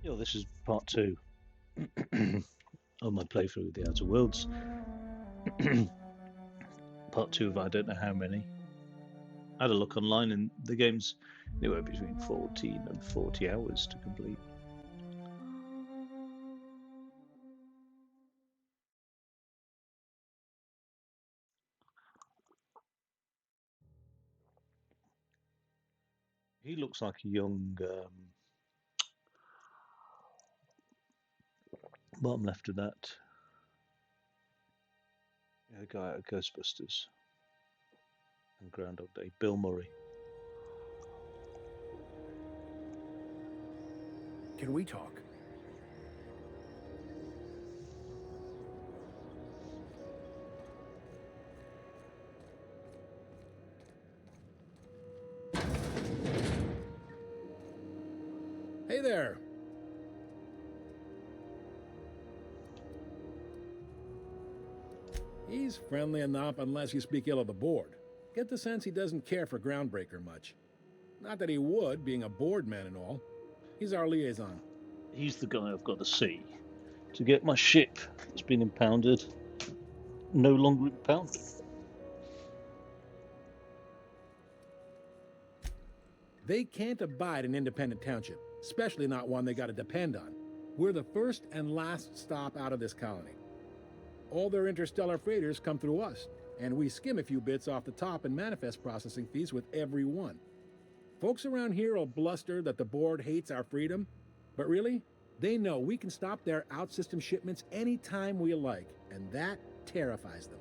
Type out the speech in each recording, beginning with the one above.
Yo, this is part two of my playthrough of the Outer Worlds. Part two of I don't know how many. I had a look online and the game's anywhere between 14 and 40 hours to complete. He looks like a young bottom left of that guy at Ghostbusters and Groundhog Day, Bill Murray. Can we talk? Hey there! He's friendly enough unless you speak ill of the board. Get the sense he doesn't care for Groundbreaker much. Not that he would, being a board man and all. He's our liaison. He's the guy I've got to see to get my ship that's been impounded no longer impounded. They can't abide an independent township, especially not one they gotta depend on. We're the first and last stop out of this colony. All their interstellar freighters come through us, and we skim a few bits off the top in manifest processing fees with every one. Folks around here will bluster that the board hates our freedom, but really, they know we can stop their out-system shipments anytime we like, and that terrifies them.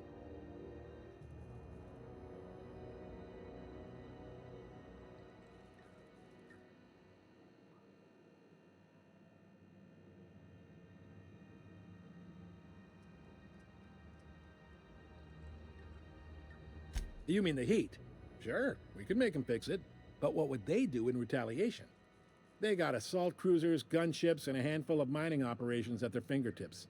You mean the heat? Sure, we could make them fix it. But what would they do in retaliation? They got assault cruisers, gunships, and a handful of mining operations at their fingertips.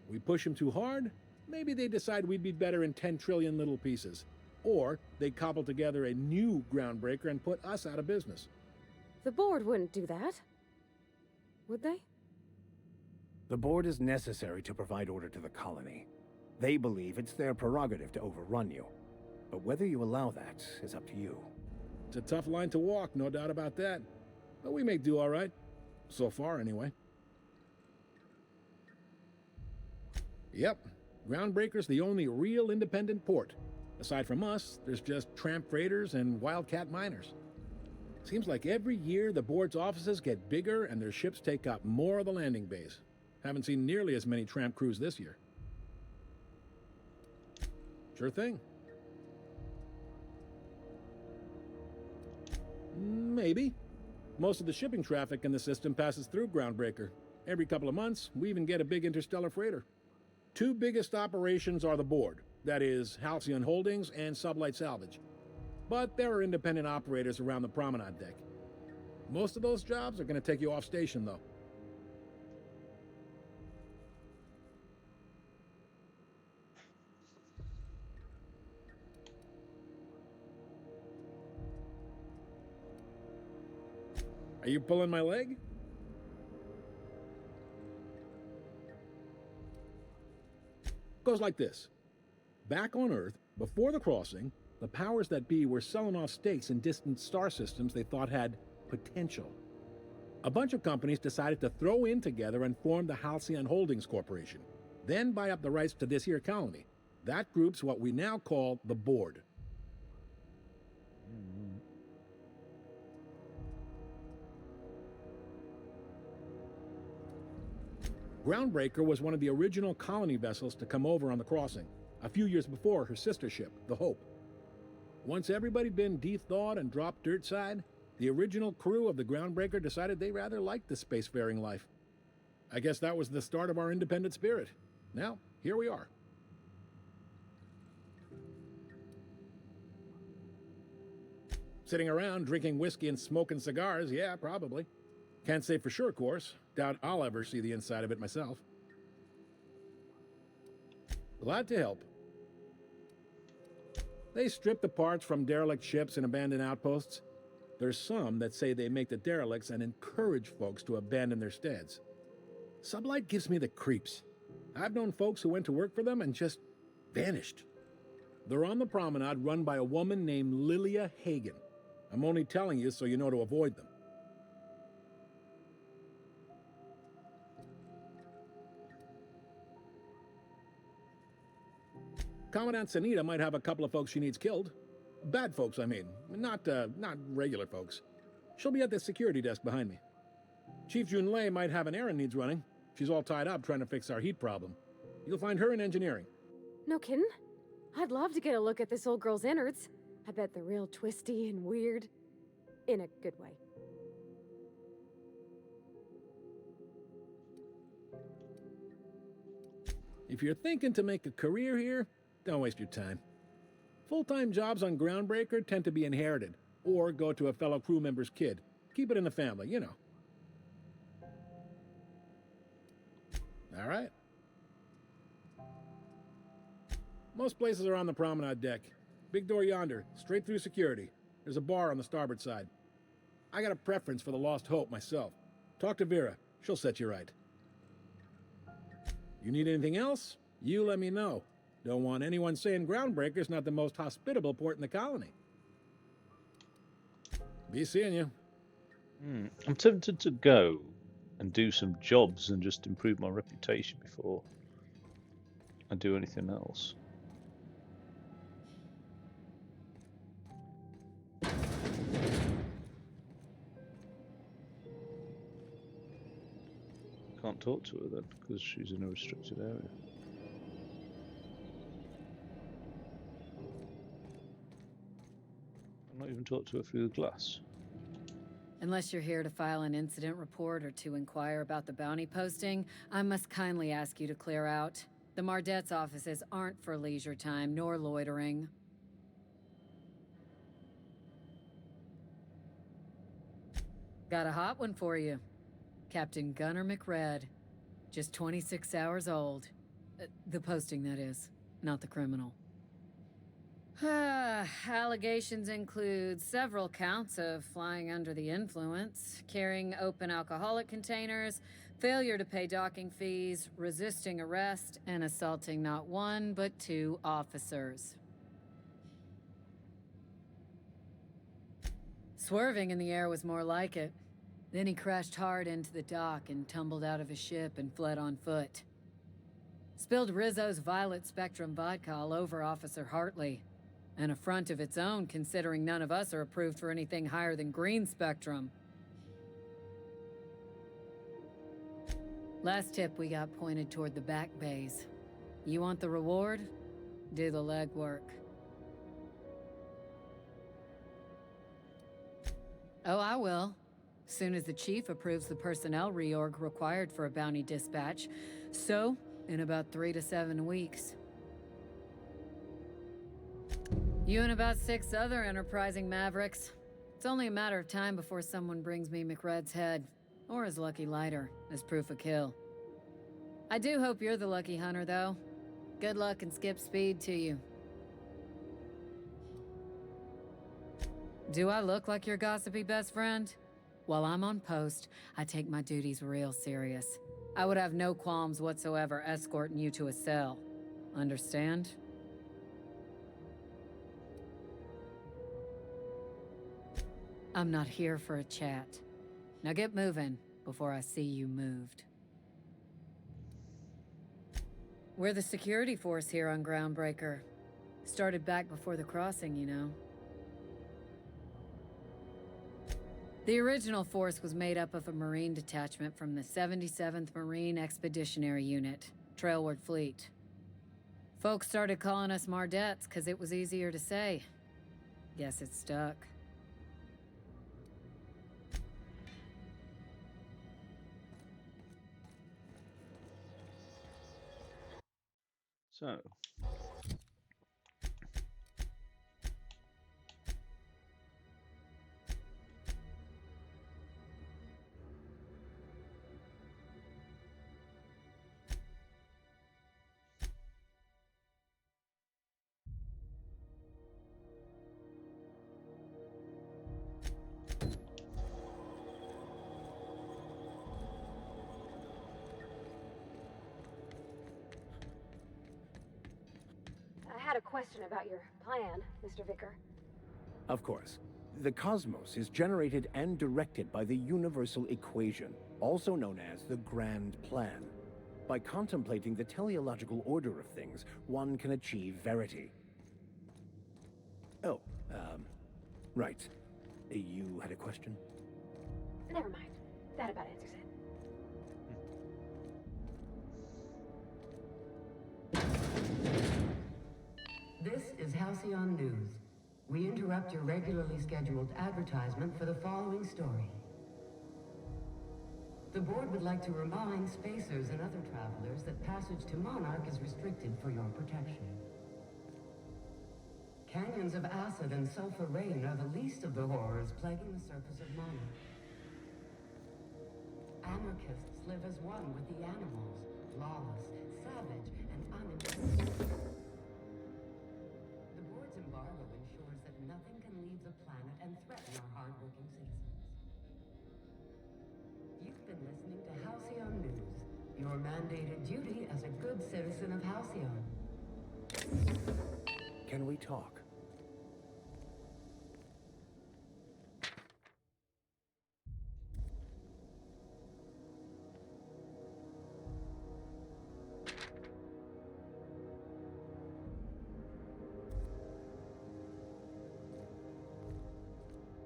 We push them too hard, maybe they decide we'd be better in 10 trillion little pieces. Or they cobble together a new Groundbreaker and put us out of business. The board wouldn't do that. Would they? The board is necessary to provide order to the colony. They believe it's their prerogative to overrun you. But whether you allow that is up to you. It's a tough line to walk, no doubt about that. But we may do all right. So far, anyway. Yep, Groundbreaker's the only real independent port. Aside from us, there's just tramp freighters and wildcat miners. Seems like every year the board's offices get bigger and their ships take up more of the landing bays. Haven't seen nearly as many tramp crews this year. Sure thing. Maybe. Most of the shipping traffic in the system passes through Groundbreaker. Every couple of months, we even get a big interstellar freighter. Two biggest operations are the board, that is, Halcyon Holdings and Sublight Salvage. But there are independent operators around the promenade deck. Most of those jobs are going to take you off station, though. Are you pulling my leg? Goes like this. Back on Earth, before the crossing, the powers that be were selling off stakes in distant star systems they thought had potential. A bunch of companies decided to throw in together and form the Halcyon Holdings Corporation, then buy up the rights to this here colony. That group's what we now call the Board. Groundbreaker was one of the original colony vessels to come over on the crossing, a few years before her sister ship, the Hope. Once everybody'd been de-thawed and dropped dirt side, the original crew of the Groundbreaker decided they rather liked the spacefaring life. I guess that was the start of our independent spirit. Now, here we are. Sitting around drinking whiskey and smoking cigars, yeah, probably. Can't say for sure, of course. Doubt I'll ever see the inside of it myself. Glad to help. They strip the parts from derelict ships and abandoned outposts. There's some that say they make the derelicts and encourage folks to abandon their steads. Sublight gives me the creeps. I've known folks who went to work for them and just vanished. They're on the promenade run by a woman named Lilia Hagen. I'm only telling you so you know to avoid them. Commandant Sanita might have a couple of folks she needs killed. Bad folks, I mean. Not regular folks. She'll be at the security desk behind me. Chief Junlei might have an errand needs running. She's all tied up trying to fix our heat problem. You'll find her in engineering. No kidding? I'd love to get a look at this old girl's innards. I bet they're real twisty and weird. In a good way. If you're thinking to make a career here, don't waste your time. Full-time jobs on Groundbreaker tend to be inherited, or go to a fellow crew member's kid. Keep it in the family, you know. All right. Most places are on the promenade deck. Big door yonder, straight through security. There's a bar on the starboard side. I got a preference for the Lost Hope myself. Talk to Vera. She'll set you right. You need anything else? You let me know. Don't want anyone saying Groundbreaker's not the most hospitable port in the colony. Be seeing you. I'm tempted to go and do some jobs and just improve my reputation before I do anything else. Can't talk to her then because she's in a restricted area. I'm not even talk to her through the glass. Unless you're here to file an incident report or to inquire about the bounty posting, I must kindly ask you to clear out. The Mardet's offices aren't for leisure time nor loitering. Got a hot one for you. Captain Gunnar McRed. Just 26 hours old. The posting, that is, not the criminal. Allegations include several counts of flying under the influence, carrying open alcoholic containers, failure to pay docking fees, resisting arrest, and assaulting not one but two officers. Swerving in the air was more like it. Then he crashed hard into the dock and tumbled out of his ship and fled on foot. Spilled Rizzo's Violet Spectrum vodka all over Officer Hartley. An affront of its own, considering none of us are approved for anything higher than green spectrum. Last tip we got pointed toward the back bays. You want the reward? Do the legwork. Oh, I will. Soon as the chief approves the personnel reorg required for a bounty dispatch. So, in about 3 to 7 weeks. You and about 6 other enterprising mavericks. It's only a matter of time before someone brings me McRed's head, or his lucky lighter, as proof of kill. I do hope you're the lucky hunter, though. Good luck and skip speed to you. Do I look like your gossipy best friend? While I'm on post, I take my duties real serious. I would have no qualms whatsoever escorting you to a cell. Understand? I'm not here for a chat. Now get moving before I see you moved. We're the security force here on Groundbreaker. Started back before the crossing, you know. The original force was made up of a Marine detachment from the 77th Marine Expeditionary Unit, Trailward Fleet. Folks started calling us Mardettes because it was easier to say. Guess it stuck. So, had a question about your plan, Mr. Vicar. Of course. The cosmos is generated and directed by the universal equation, also known as the Grand Plan. By contemplating the teleological order of things, one can achieve verity. Oh, right. You had a question? Never mind. That about answers it. This is Halcyon News. We interrupt your regularly scheduled advertisement for the following story. The board would like to remind spacers and other travelers that passage to Monarch is restricted for your protection. Canyons of acid and sulfur rain are the least of the horrors plaguing the surface of Monarch. Anarchists live as one with the animals, lawless, savage, and unimpressive. The board's embargo ensures that nothing can leave the planet and threaten our hard-working citizens. You've been listening to Halcyon News, your mandated duty as a good citizen of Halcyon. Can we talk?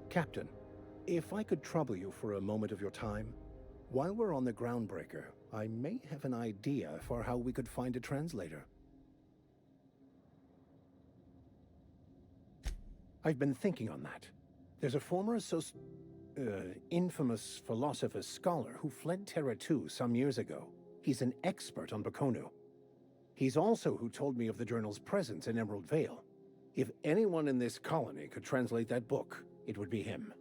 Captain, if I could trouble you for a moment of your time, while we're on the Groundbreaker, I may have an idea for how we could find a translator. I've been thinking on that. There's a former infamous philosopher scholar who fled Terra 2 some years ago. He's an expert on Bakonu. He's also who told me of the journal's presence in Emerald Vale. If anyone in this colony could translate that book, it would be him.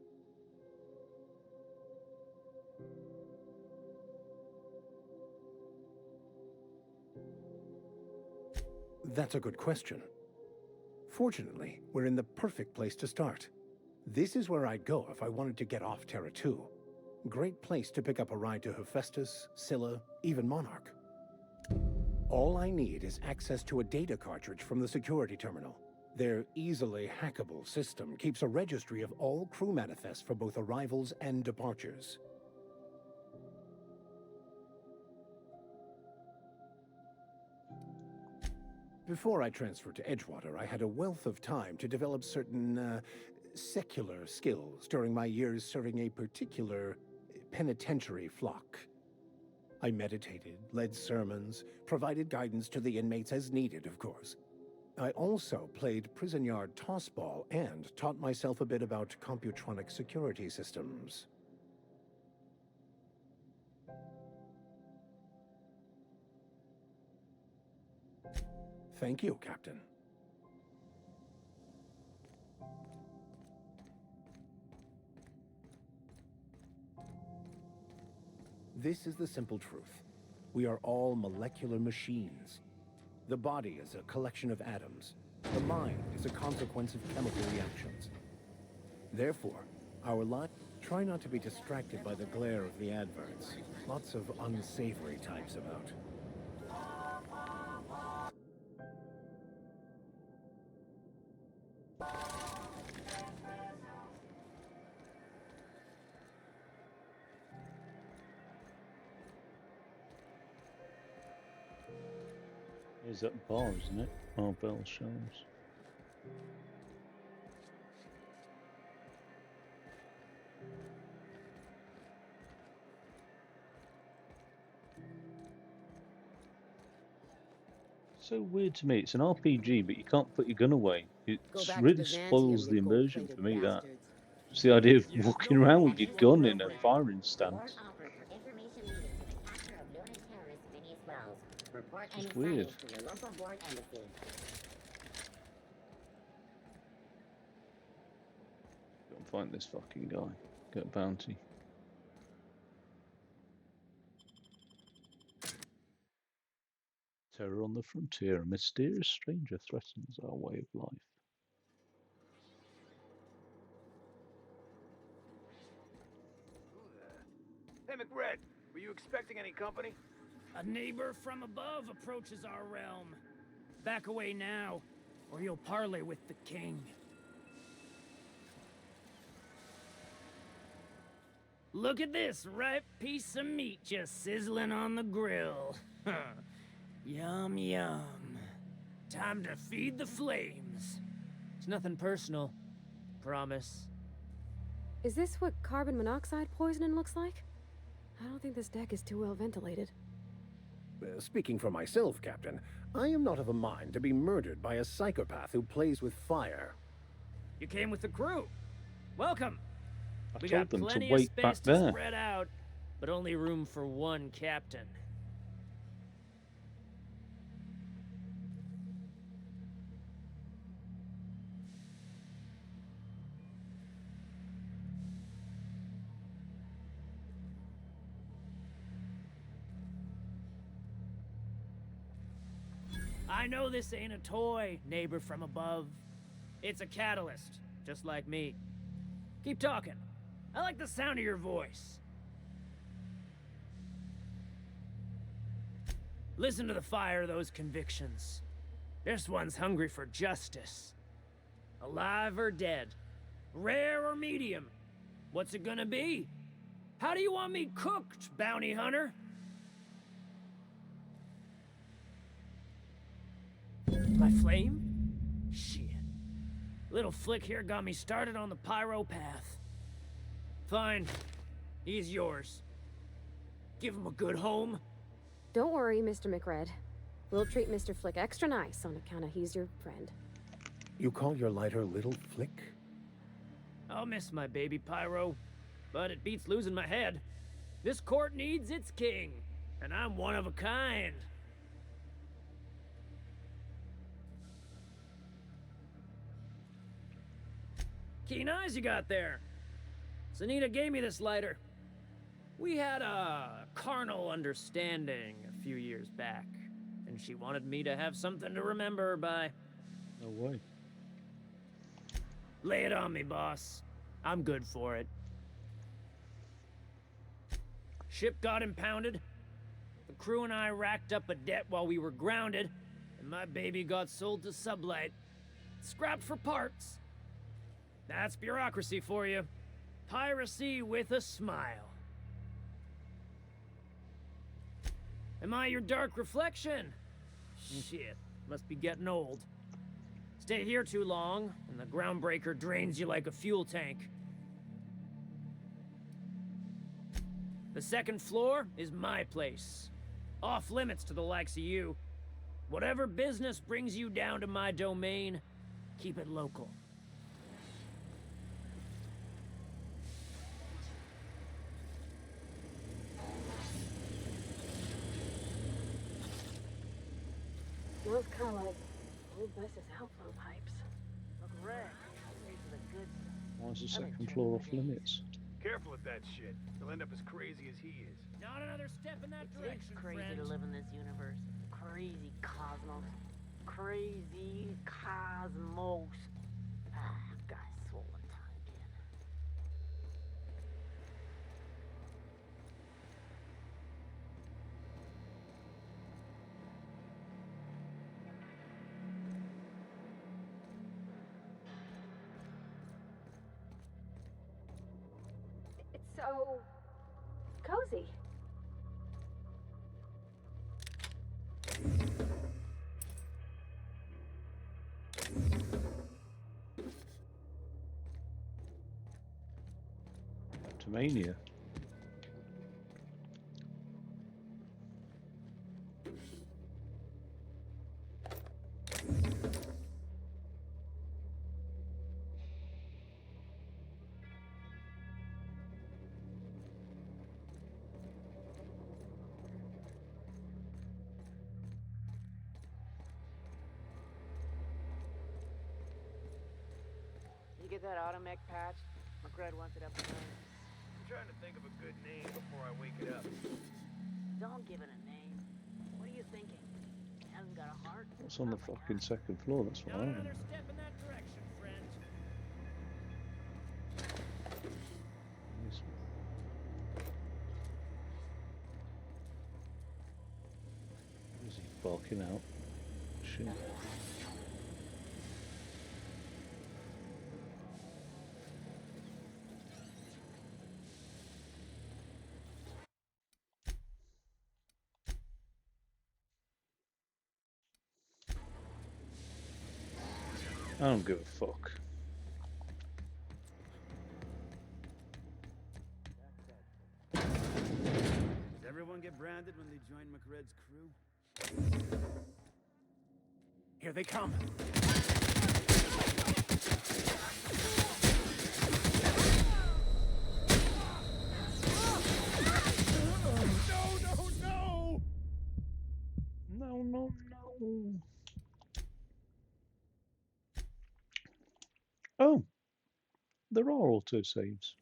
That's a good question. Fortunately, we're in the perfect place to start. This is where I'd go if I wanted to get off Terra 2. Great place to pick up a ride to Hephaestus, Scylla, even Monarch. All I need is access to a data cartridge from the security terminal. Their easily hackable system keeps a registry of all crew manifests for both arrivals and departures. Before I transferred to Edgewater, I had a wealth of time to develop certain, secular skills during my years serving a particular penitentiary flock. I meditated, led sermons, provided guidance to the inmates as needed, of course. I also played prison yard tossball and taught myself a bit about computronic security systems. Thank you, Captain. This is the simple truth. We are all molecular machines. The body is a collection of atoms. The mind is a consequence of chemical reactions. Therefore, our life... Try not to be distracted by the glare of the adverts. Lots of unsavory types about. Is that bar, isn't it? Oh, Bell Shells. So weird to me. It's an RPG, but you can't put your gun away. It really spoils the immersion for me, that. It's the idea of walking around with your gun in a firing stance. It's weird. Go and find this fucking guy. Get a bounty. Terror on the frontier. A mysterious stranger threatens our way of life. Hey, McRed, were you expecting any company? A neighbor from above approaches our realm. Back away now. or you'll parley with the king. Look at this ripe piece of meat just sizzling on the grill. Yum, yum. Time to feed the flames. It's nothing personal. Promise. Is this what carbon monoxide poisoning looks like? I don't think this deck is too well ventilated. Speaking for myself, Captain, I am not of a mind to be murdered by a psychopath who plays with fire. You came with the crew. Welcome. I We told got them to plenty of wait back space to there. spread out, but only room for one captain. I know this ain't a toy, neighbor from above. It's a catalyst, just like me. Keep talking. I like the sound of your voice. Listen to the fire of those convictions. This one's hungry for justice. Alive or dead? Rare or medium? What's it gonna be? How do you want me cooked, bounty hunter? My flame? Shit. Little flick here got me started on the pyro path. Fine. He's yours. Give him a good home. Don't worry, Mr. McRed. We'll treat Mr. Flick extra nice on account of he's your friend. You call your lighter Little Flick? I'll miss my baby pyro, but it beats losing my head. This court needs its king, and I'm one of a kind. Keen eyes you got there. Sanita gave me this lighter. We had a carnal understanding a few years back, and she wanted me to have something to remember her by. No way. Lay it on me, boss. I'm good for it. Ship got impounded. The crew and I racked up a debt while we were grounded, and my baby got sold to Sublight. Scrapped for parts. That's bureaucracy for you. Piracy with a smile. Am I your dark reflection? Shit, must be getting old. Stay here too long, and the Groundbreaker drains you like a fuel tank. The second floor is my place. Off limits to the likes of you. Whatever business brings you down to my domain, keep it local. Smells kind of like old bus's outflow pipes. Why is the second floor off limits? Careful with that shit. He'll end up as crazy as he is. Not another step in that direction, It's crazy friend. to live in this universe. Crazy cosmos. Crazy cosmos. Ah, guy's swollen tongue again. It's so cozy. Mania. You get that automech patch? McRed wants it up and running. I'm trying to think of a good name before I wake it up. Don't give it a name. What are you thinking? It hasn't got a heart. What's on the fucking second floor? That's what I Not want. another step in that direction, friend. Is he barking out? Shit. I don't give a fuck. Does everyone get branded when they join McRed's crew? Here they come. No. Oh, there are autosaves.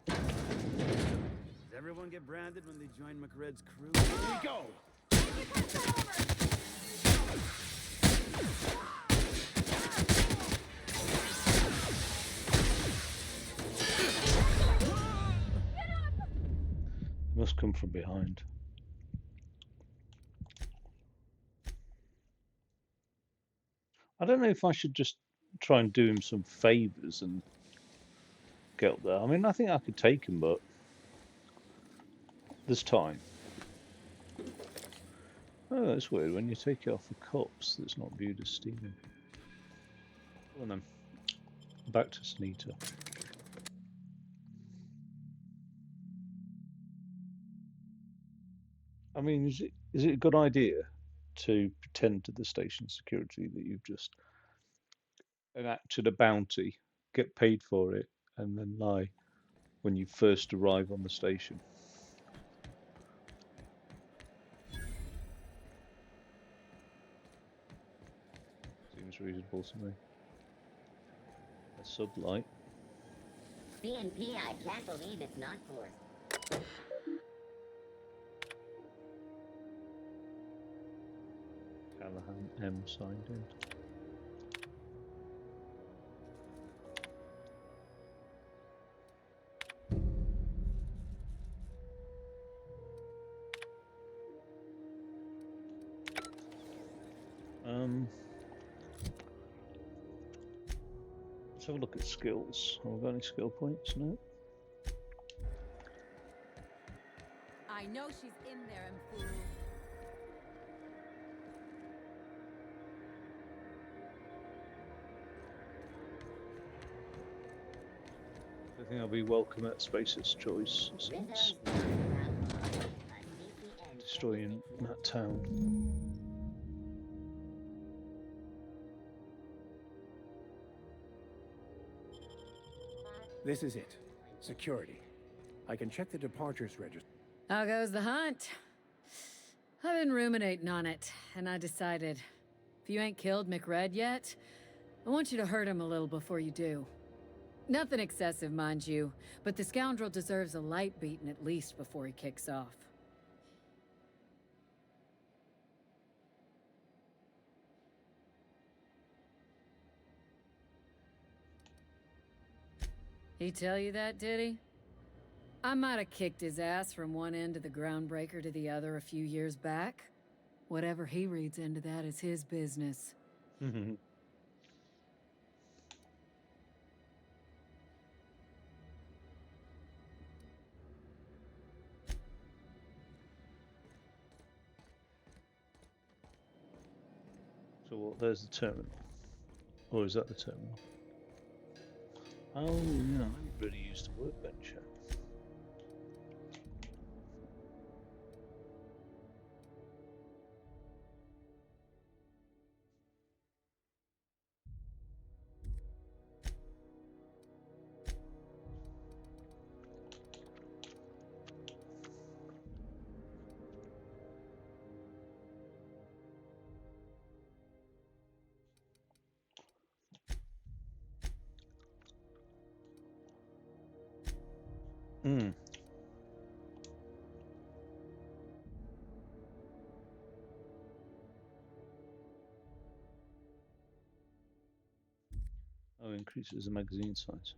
Does everyone get branded when they join McRed's crew? Here we go! They must come from behind. I don't know if I should just try and do him some favors and get up there. I mean, I think I could take him, but there's time. Oh, that's weird. When you take it off the cops, that's not viewed as stealing. Well then, back to Sneater. I mean, is it a good idea to pretend to the station security that you've just enacted a bounty, get paid for it, and then lie when you first arrive on the station? Seems reasonable to me. A sublight. BNP, I can't believe it's not forced. Callahan M signed in. Let's have a look at skills. Have we got any skill points? No. I know she's in there, fool. I think I'll be welcome at Space's choice since destroying that town. This is it. Security. I can check the departures register. How goes the hunt? I've been ruminating on it, and I decided, if you ain't killed McRed yet, I want you to hurt him a little before you do. Nothing excessive, mind you, but the scoundrel deserves a light beating at least before he kicks off. He tell you that, did he? I might have kicked his ass from one end of the Groundbreaker to the other a few years back. Whatever he reads into that is his business. So what, there's the terminal. Or is that the terminal? Oh, yeah, I haven't really used the workbench yet. Oh, increases the magazine size.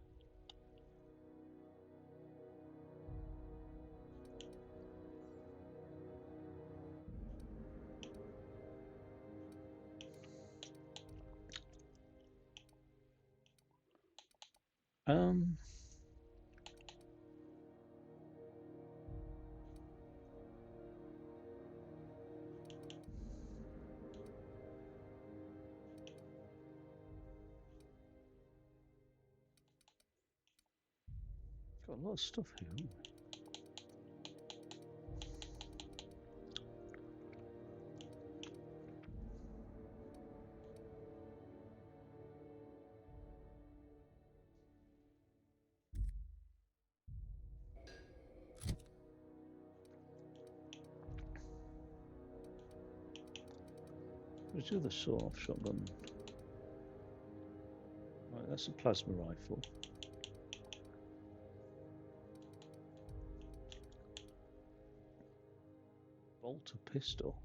Got a lot of stuff here, haven't we? Where's the other sawed-off shotgun? Right, that's a plasma rifle. Bolter pistol.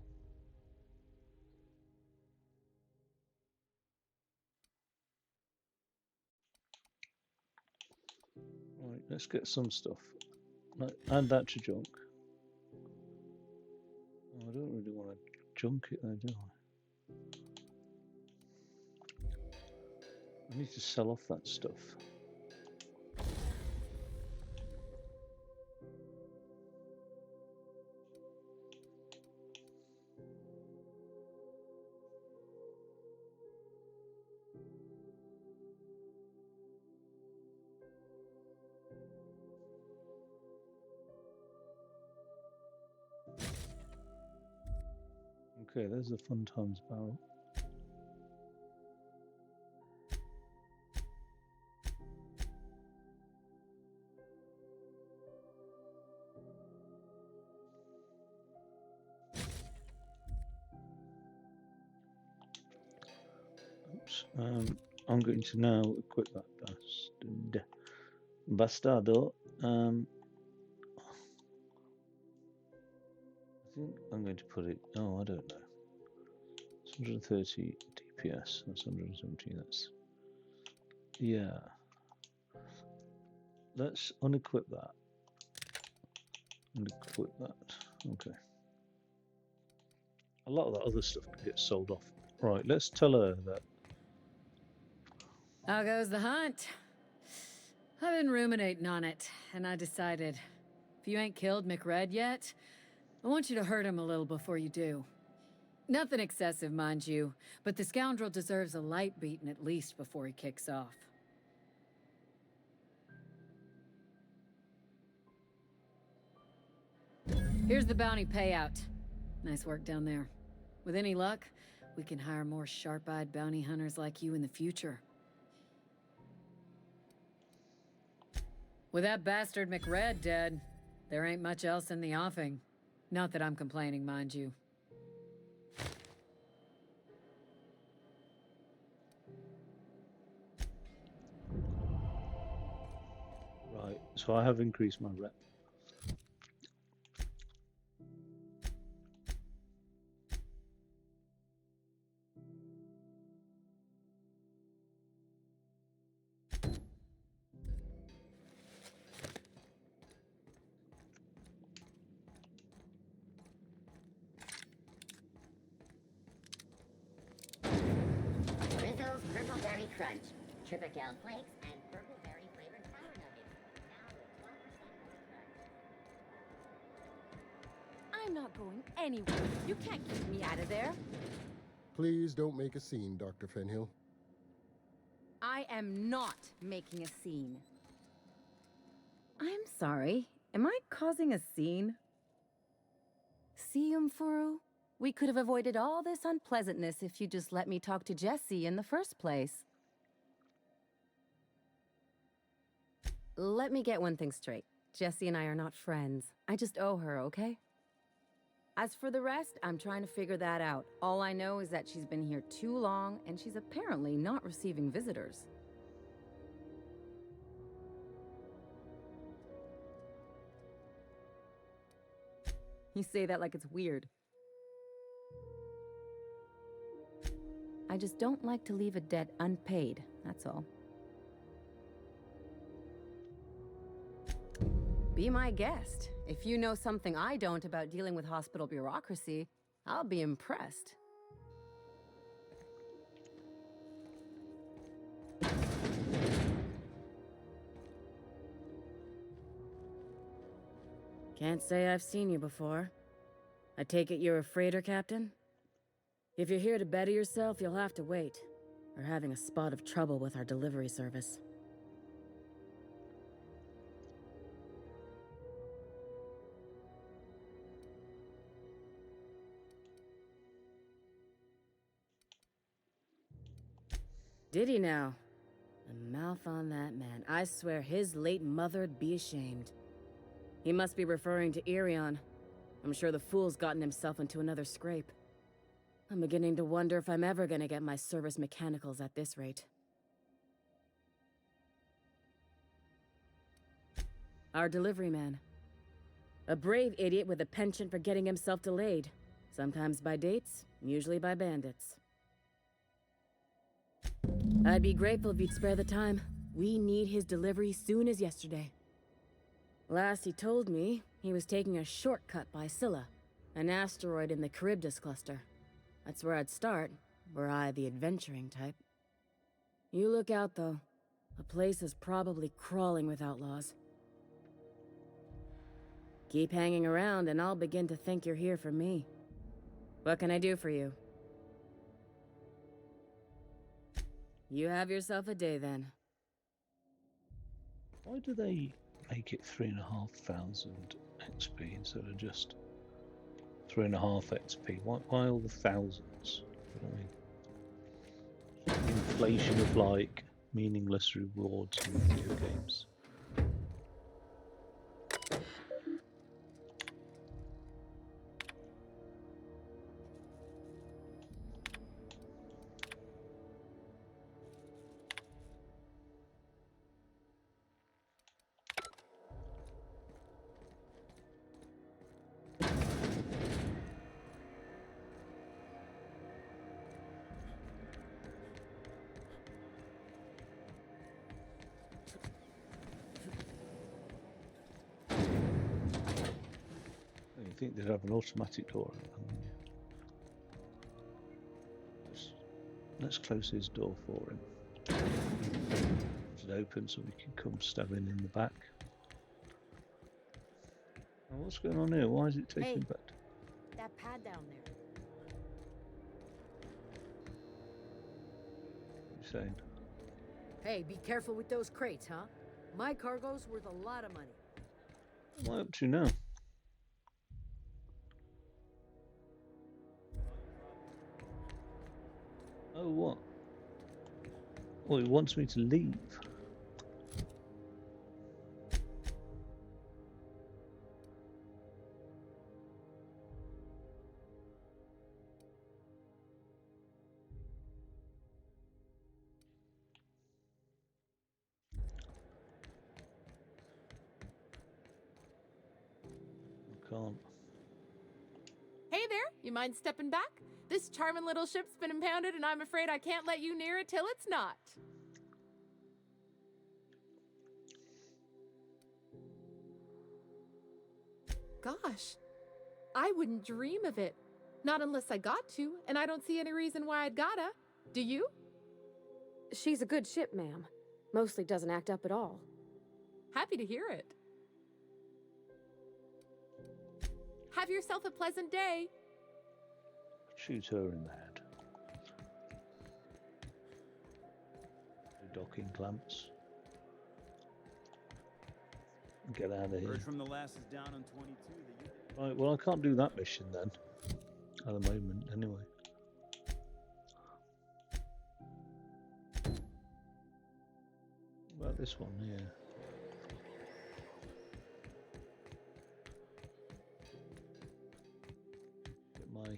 Right, let's get some stuff. Right, add that to junk. Oh, I don't really want to junk it though, do I? I need to sell off that stuff. Okay, there's the fun times barrel. Oops. I'm going to now equip that bastardo. I think I'm going to put it. Oh, I don't know. It's 130 DPS. That's 170. That's yeah. Let's unequip that. And equip that. Okay. A lot of that other stuff can get sold off. Right. Let's tell her that. How goes the hunt? I've been ruminating on it, and I decided, if you ain't killed McRed yet, I want you to hurt him a little before you do. Nothing excessive, mind you, but the scoundrel deserves a light beating at least before he kicks off. Here's the bounty payout. Nice work down there. With any luck, we can hire more sharp-eyed bounty hunters like you in the future. With that bastard McRed dead, there ain't much else in the offing. Not that I'm complaining, mind you. Right. So I have increased my rep. Rizzo's Purple Berry Crunch, Tripical Flakes, and Purple Berry flavored Sour Nuggets. Now with 12% more crunch. I'm not going anywhere. You can't keep me out of there. Please don't make a scene, Dr. Fenhill. I am not making a scene. I'm sorry. Am I causing a scene? See, Umfuru? We could have avoided all this unpleasantness if you just let me talk to Jesse in the first place. Let me get one thing straight. Jesse and I are not friends. I just owe her, okay? As for the rest, I'm trying to figure that out. All I know is that she's been here too long, and she's apparently not receiving visitors. You say that like it's weird. I just don't like to leave a debt unpaid, that's all. Be my guest. If you know something I don't about dealing with hospital bureaucracy, I'll be impressed. Can't say I've seen you before. I take it you're a freighter captain? If you're here to better yourself, you'll have to wait. We're having a spot of trouble with our delivery service. Did he now? The mouth on that man. I swear his late mother'd be ashamed. He must be referring to Irion. I'm sure the fool's gotten himself into another scrape. I'm beginning to wonder if I'm ever gonna get my service mechanicals at this rate. Our delivery man. A brave idiot with a penchant for getting himself delayed. Sometimes by dates, usually by bandits. I'd be grateful if you'd spare the time. We need his delivery soon as yesterday. Last he told me, he was taking a shortcut by Scylla, an asteroid in the Charybdis cluster. That's where I'd start, were I the adventuring type. You look out, though. The place is probably crawling with outlaws. Keep hanging around, and I'll begin to think you're here for me. What can I do for you? You have yourself a day, then. Why do they make it 3,500 XP instead of just 3.5 XP? Why all the thousands? You know what I mean? The inflation of like meaningless rewards in video games. You think they'd have an automatic door? Let's close his door for him. It's open so we can come stabbing in the back. Oh, what's going on here? Why is it taking back? That pad down there. What are you saying? Hey, be careful with those crates, huh? My cargo's worth a lot of money. What am I up to now? Oh, what? Oh, he wants me to leave. I can't. Hey there, you mind stepping back? This charming little ship's been impounded and I'm afraid I can't let you near it till it's not. Gosh, I wouldn't dream of it. Not unless I got to, and I don't see any reason why I'd gotta. Do you? She's a good ship, ma'am. Mostly doesn't act up at all. Happy to hear it. Have yourself a pleasant day. Shoot her in the head. Docking clamps. Get out of here. Word from the lasses down on 22 that you... Right, well I can't do that mission then. At the moment, anyway. What about this one here? Get my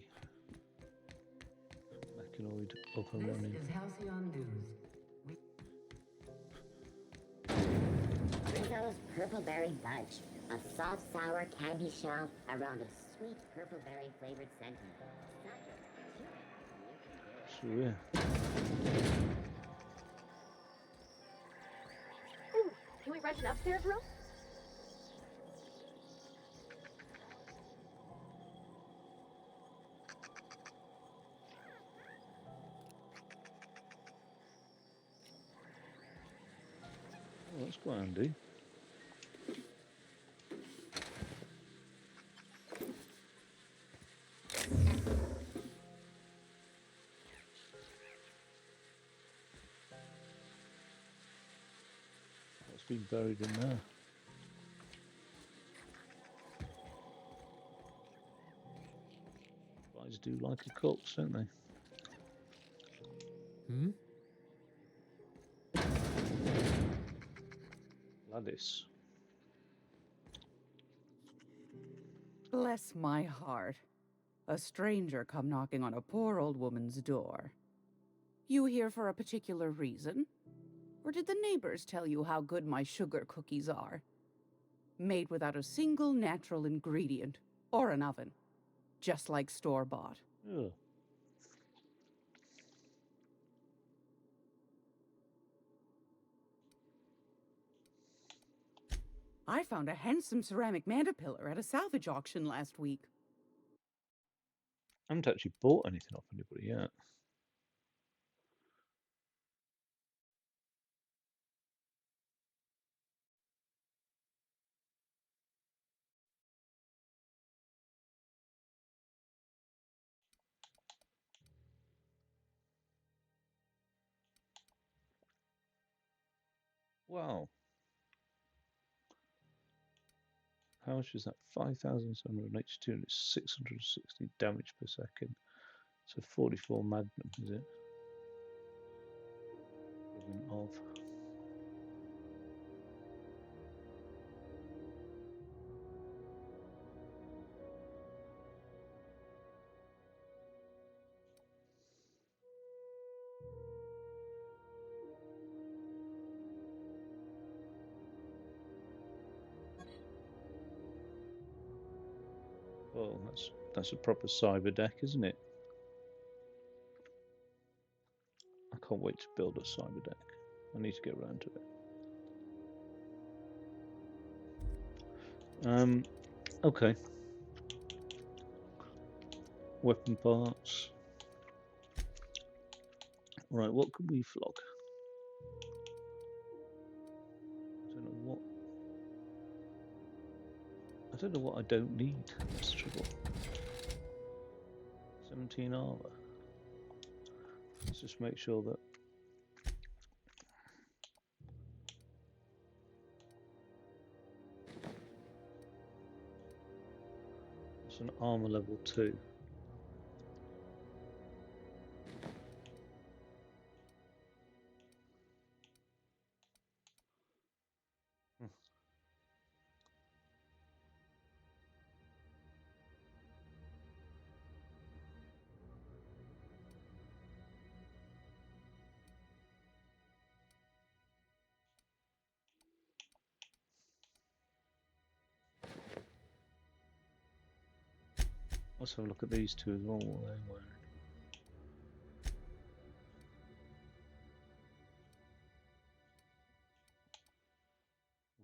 mechanoid up and running. This is Halcyon News. Rizzo's Purpleberry Budge, a soft sour candy shell around a sweet purpleberry flavored center. So yeah. Ooh, can we rent an upstairs room? Oh, that's quite handy. What's been buried in there? Guys do like a corpse, don't they? Hmm? Gladys. Bless my heart. A stranger come knocking on a poor old woman's door. You here for a particular reason? Or did the neighbors tell you how good my sugar cookies are? Made without a single natural ingredient, or an oven. Just like store-bought. Ugh. I found a handsome ceramic mandapillar at a salvage auction last week. I haven't actually bought anything off anybody yet. Wow. How much is that? 5,782 and it's 660 damage per second. So 44 Magnum, is it? Equivalent of. Oh, that's a proper cyber deck, isn't it? I can't wait to build a cyber deck. I need to get around to it. Okay. Weapon parts. Right, what can we flog? I don't know what. I don't know what I don't need. That's the trouble. 17 armor. Let's just make sure that. It's an armor level 2. Let's have a look at these two as well, what they're wearing.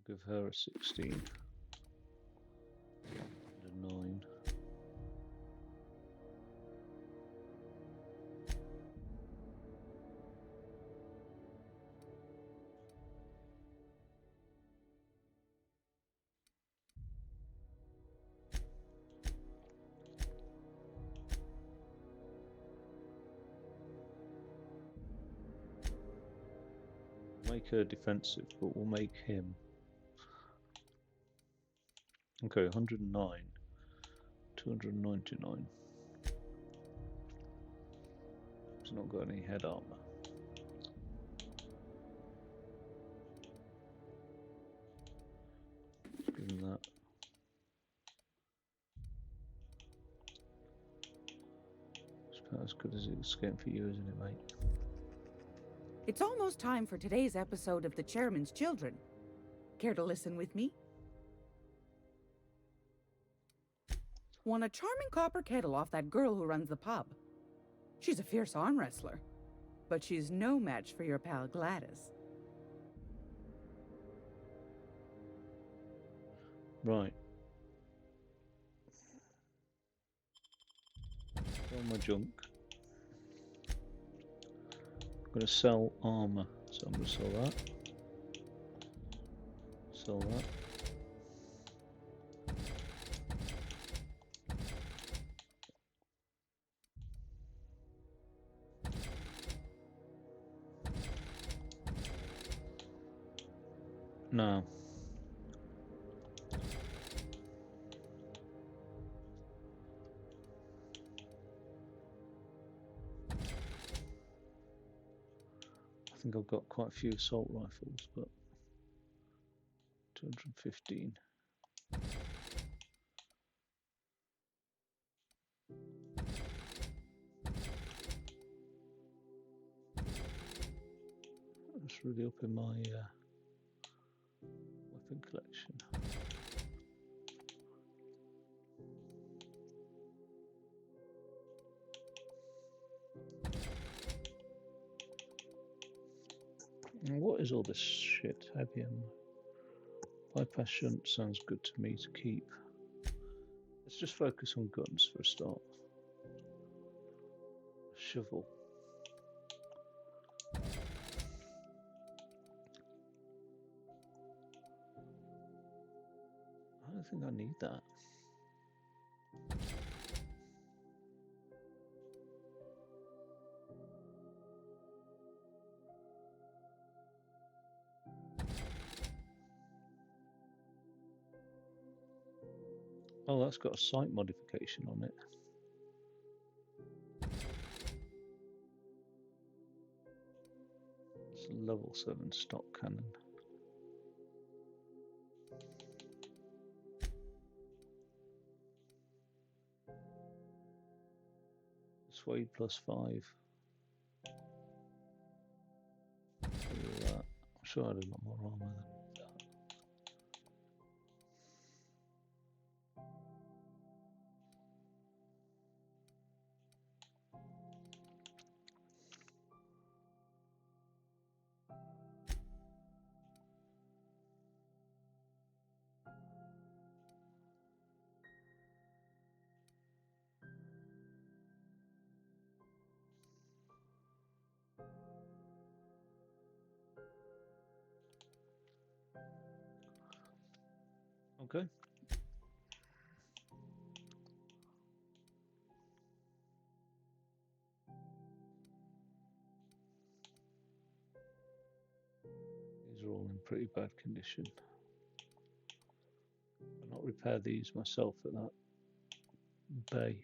We'll give her a 16 and a 9. Make her defensive, but we'll make him. Okay, 109, 299. He's not got any head armor. Let's give him that. It's about as good as it's getting for you, isn't it, mate? It's almost time for today's episode of The Chairman's Children. Care to listen with me? Won a charming copper kettle off that girl who runs the pub. She's a fierce arm wrestler, but she's no match for your pal Gladys. Right. Sell my junk. I'm going to sell armor, so I'm going to sell that. Sell that. No. I think I've got quite a few assault rifles, but 215. That's really up in my weapon collection. What is all this shit? Heavy ammo. Bypass shunt sounds good to me to keep. Let's just focus on guns for a start. Shovel. I don't think I need that. Oh, that's got a sight modification on it. It's a level 7 stock cannon. Suede +5. I'm sure I had a lot more armor than that. Okay. These are all in pretty bad condition. I'll not repair these myself at that bay.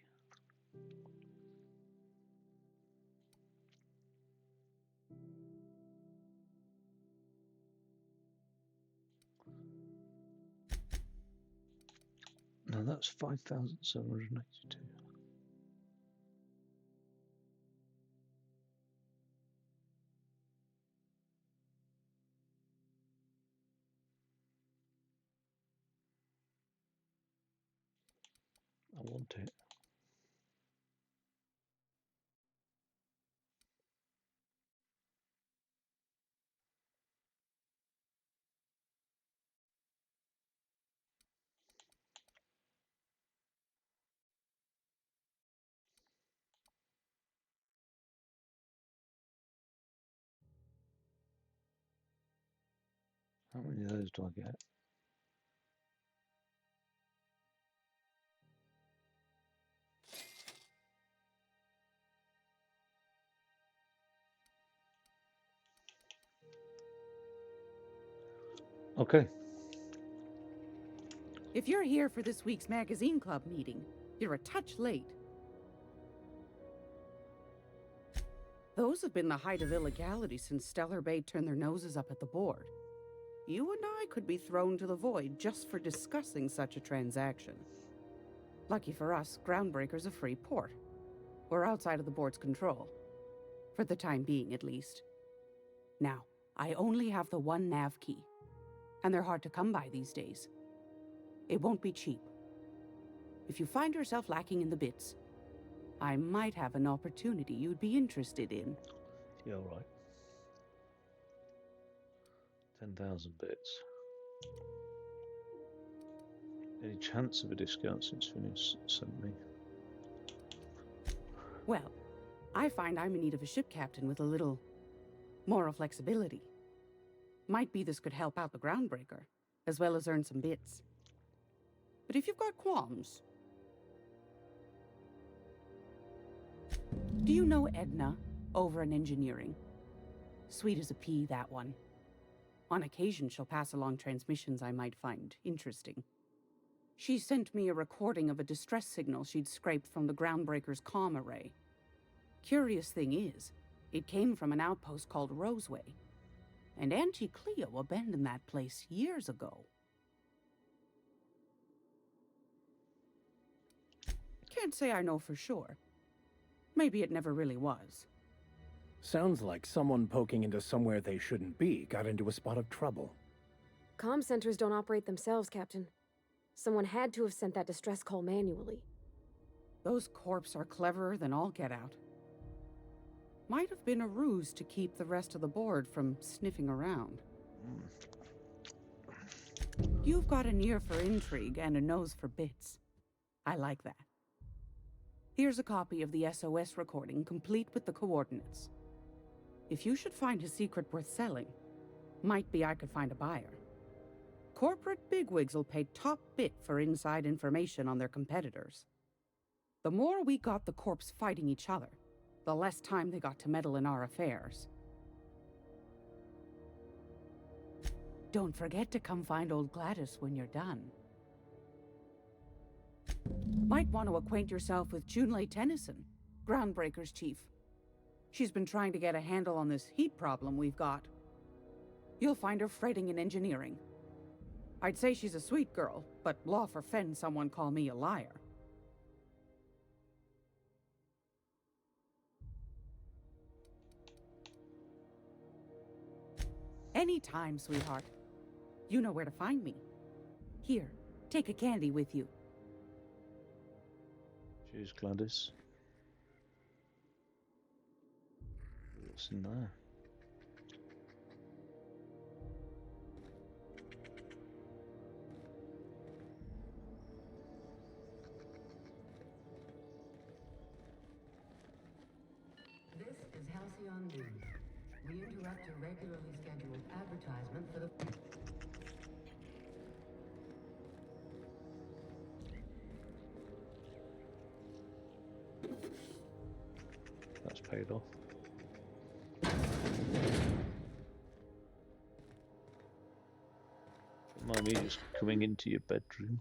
Now that's 5,782. I want it. How many of those do I get? Okay. If you're here for this week's magazine club meeting, you're a touch late. Those have been the height of illegality since Stellar Bay turned their noses up at the board. You and I could be thrown to the void just for discussing such a transaction. Lucky for us, Groundbreaker's a free port. We're outside of the board's control. For the time being, at least. Now, I only have the one nav key. And they're hard to come by these days. It won't be cheap. If you find yourself lacking in the bits, I might have an opportunity you'd be interested in. Yeah, all right. 10,000 bits. Any chance of a discount since Phineas sent me? Well, I find I'm in need of a ship captain with a little moral flexibility. Might be this could help out the Groundbreaker, as well as earn some bits. But if you've got qualms... Do you know Edna, over in engineering? Sweet as a pea, that one. On occasion, she'll pass along transmissions I might find interesting. She sent me a recording of a distress signal she'd scraped from the Groundbreaker's comm array. Curious thing is, it came from an outpost called Roseway. And Auntie Cleo abandoned that place years ago. can't say I know for sure. Maybe it never really was. Sounds like someone poking into somewhere they shouldn't be got into a spot of trouble. Comm centers don't operate themselves, Captain. Someone had to have sent that distress call manually. Those corps are cleverer than all get out. Might have been a ruse to keep the rest of the board from sniffing around. You've got an ear for intrigue and a nose for bits. I like that. Here's a copy of the SOS recording, complete with the coordinates. If you should find a secret worth selling, might be I could find a buyer. Corporate bigwigs will pay top bit for inside information on their competitors. The more we got the corps fighting each other, the less time they got to meddle in our affairs. Don't forget to come find old Gladys when you're done. Might want to acquaint yourself with Junlei Tennyson, Groundbreaker's chief. She's been trying to get a handle on this heat problem we've got. You'll find her fretting in engineering. I'd say she's a sweet girl, but law forfend someone call me a liar. Anytime, sweetheart. You know where to find me. Here, take a candy with you. Cheers, Gladys. What's in there? This is Halcyon News. We interrupt your regularly scheduled advertisement for the... That's paid off. Don't mind me just coming into your bedroom.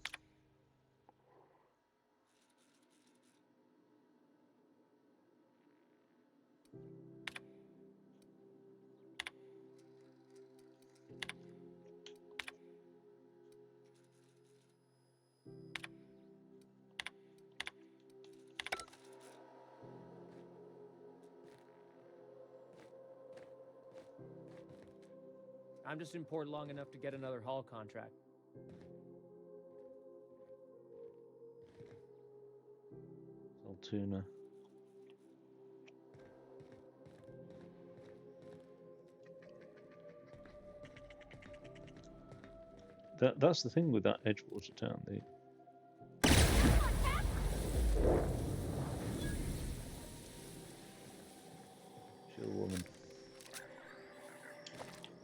I'm just in port long enough to get another haul contract. Altoona. That's the thing with that Edgewater town. She's a woman.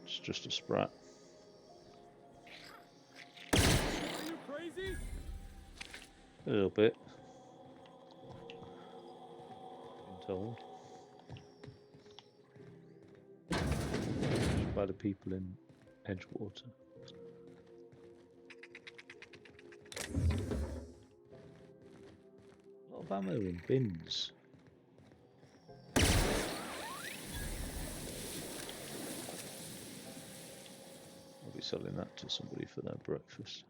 It's just a sprat. Are you crazy? A little bit. Been told. Just by the people in Edgewater. A lot of ammo in bins. I'll be selling that to somebody for their breakfast.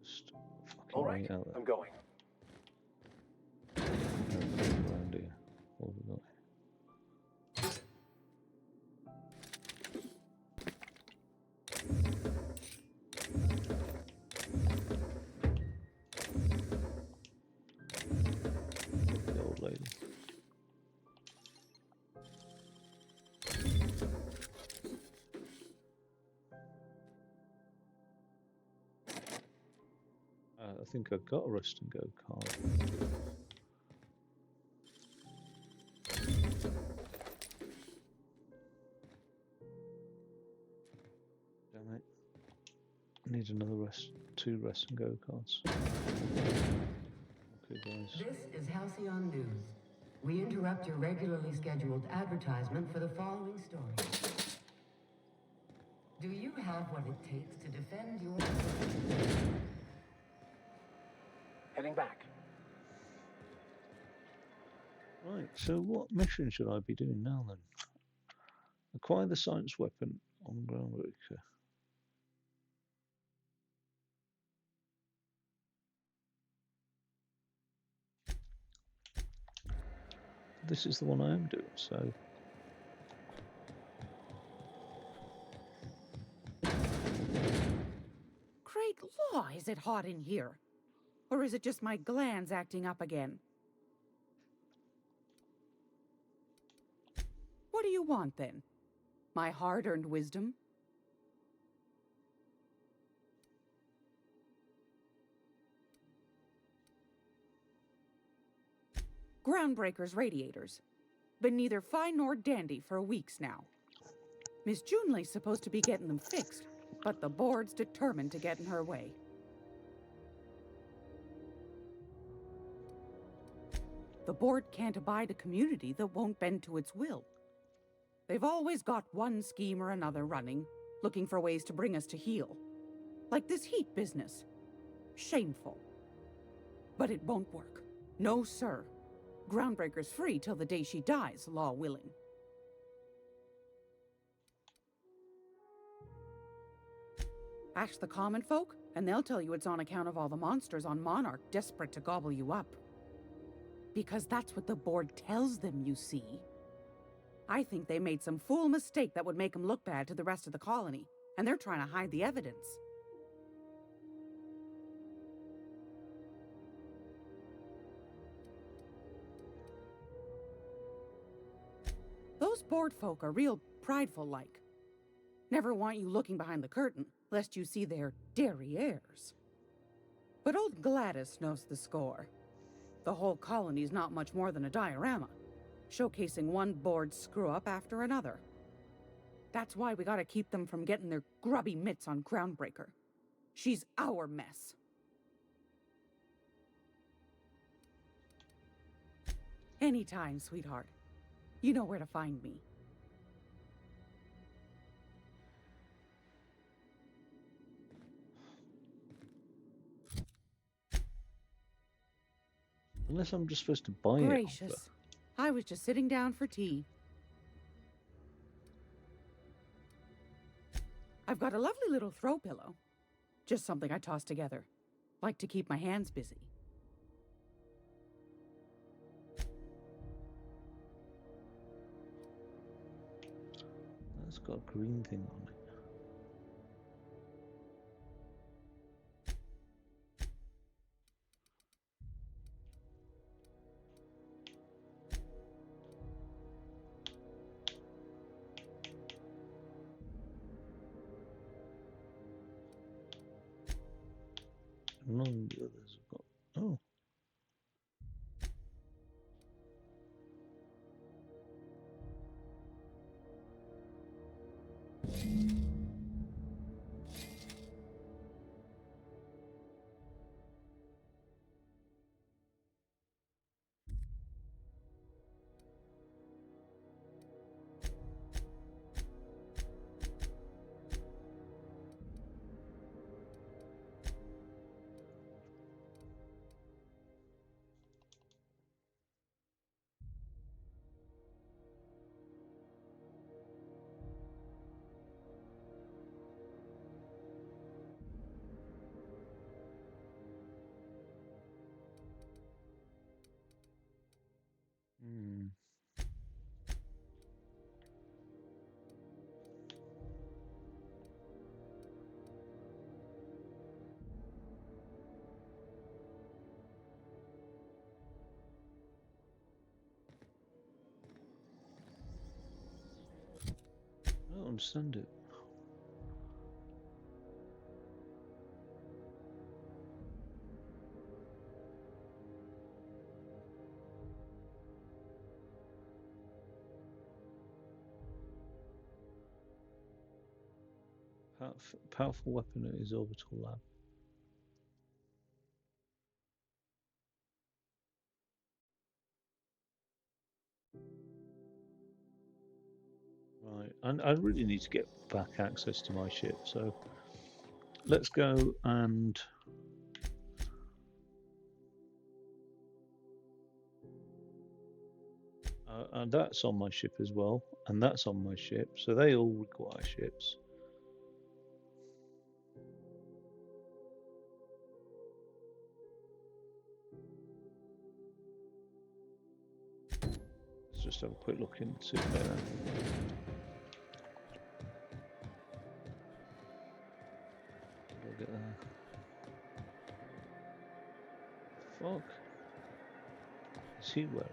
Just All right, I'm going. Around here. What have we got? The old lady. I think I've got a rest and go card. Damn it. I need another two rest and go cards. Okay, guys. This is Halcyon News. We interrupt your regularly scheduled advertisement for the following story. Do you have what it takes to defend your... Heading back. Right, so what mission should I be doing now then? Acquire the science weapon on Groundbreaker. this is the one I am doing, so... Great law, is it hot in here? Or is it just my glands acting up again? What do you want, then? My hard-earned wisdom? Groundbreaker's radiators. Been neither fine nor dandy for weeks now. Miss Junley's supposed to be getting them fixed, but the board's determined to get in her way. The board can't abide a community that won't bend to its will. They've always got one scheme or another running, looking for ways to bring us to heel. Like this heat business. Shameful. But it won't work. No, sir. Groundbreaker's free till the day she dies, law willing. Ask the common folk, and they'll tell you it's on account of all the monsters on Monarch desperate to gobble you up. Because that's what the board tells them, you see. I think they made some fool mistake that would make them look bad to the rest of the colony, and they're trying to hide the evidence. Those board folk are real prideful-like. Never want you looking behind the curtain, lest you see their derrieres. But old Gladys knows the score. The whole colony's not much more than a diorama, showcasing one board screw-up after another. That's why we gotta keep them from getting their grubby mitts on Groundbreaker. She's our mess. Anytime, sweetheart. You know where to find me. Unless I'm just supposed to buy it. Gracious. I was just sitting down for tea. I've got a lovely little throw pillow. Just something I toss together. Like to keep my hands busy. That's got a green thing on it. None of the others have got... Oh. I don't understand it. Powerful weapon at his orbital lab. Right, and I really need to get back access to my ship, so let's go and that's on my ship as well, and that's on my ship, so they all require ships. just have a quick look into it there. Look at that. Fuck. Is he wearing?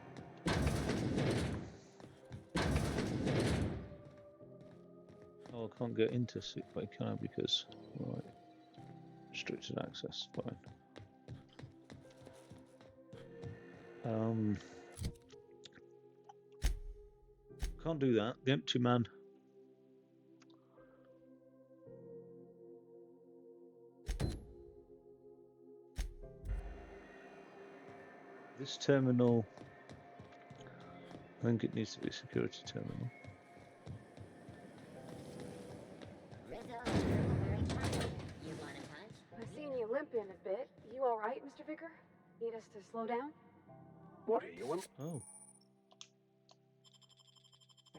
Oh, I can't get into sick bay, can I? Because, right, restricted access, fine. Can't do that. The empty man. This terminal, I think it needs to be a security terminal. I've seen you limping a bit. You all right, Mr. Vicker? Need us to slow down? What are you Oh.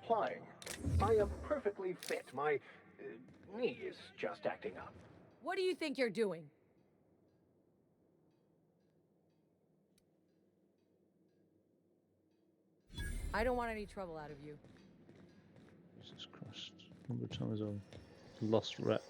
implying? I am perfectly fit. My knee is just acting up. What do you think you're doing? I don't want any trouble out of you. Jesus Christ. Number of times I've lost rep.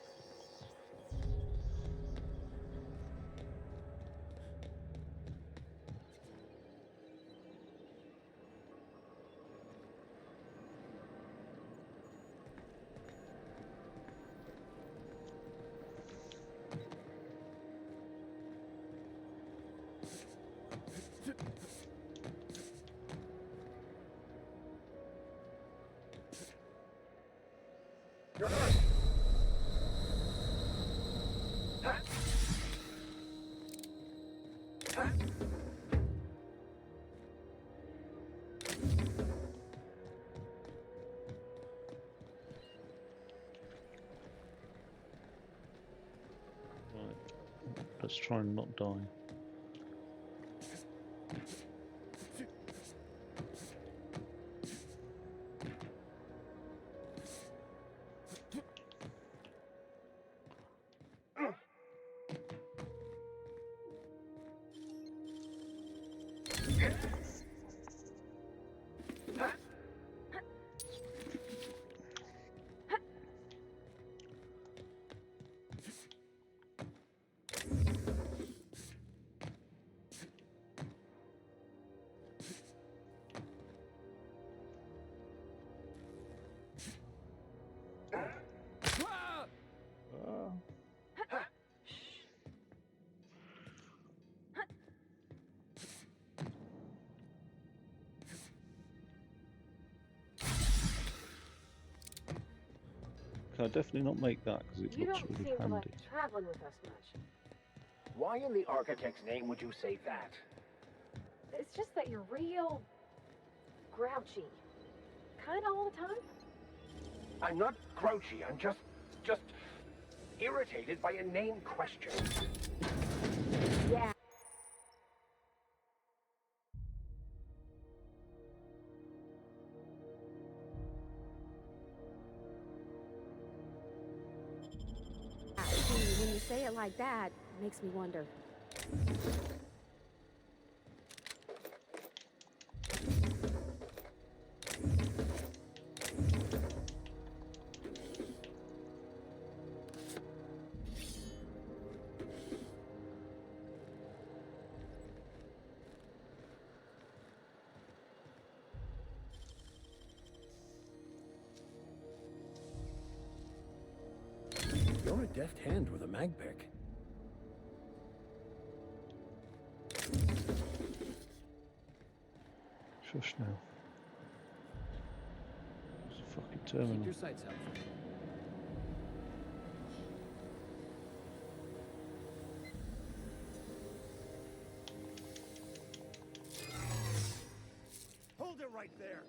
Let's try and not die. Can I definitely not make that because it You looks don't really seem to handy. like traveling with us much. Why in the architect's name would you say that? It's just that you're real grouchy. Kinda all the time. I'm not grouchy. I'm just irritated by a name question. Yeah. See, when you say it like that, it makes me wonder. You're a deft hand with a mag pick. Shush now. It's a fucking terminal. Keep your sights out. Hold it right there!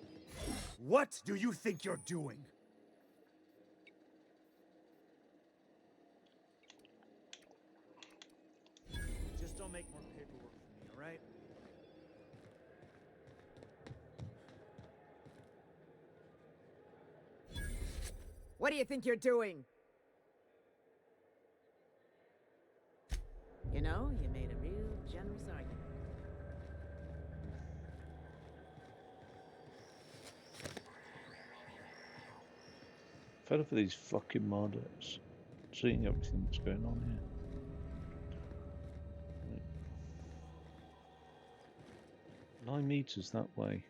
What do you think you're doing? Just don't make more paperwork for me, alright? What do you think you're doing? You know, you made a real generous argument. Fed up with these fucking modders. Seeing everything that's going on here. 9 meters that way.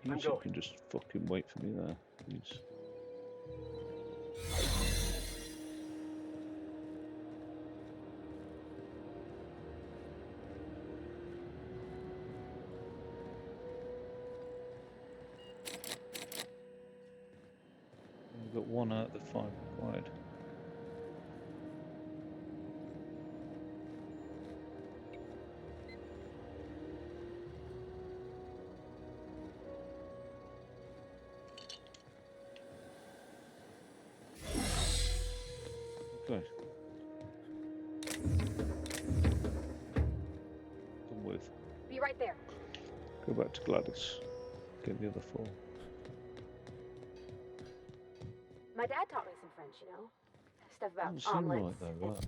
You can just fucking wait for me there, please. We've got 1 out of the 5 required. Okay. Done with. Be right there. Go back to Gladys. Get the other 4. My dad taught me some French, you know? Stuff about Doesn't seem omelets. right though, right?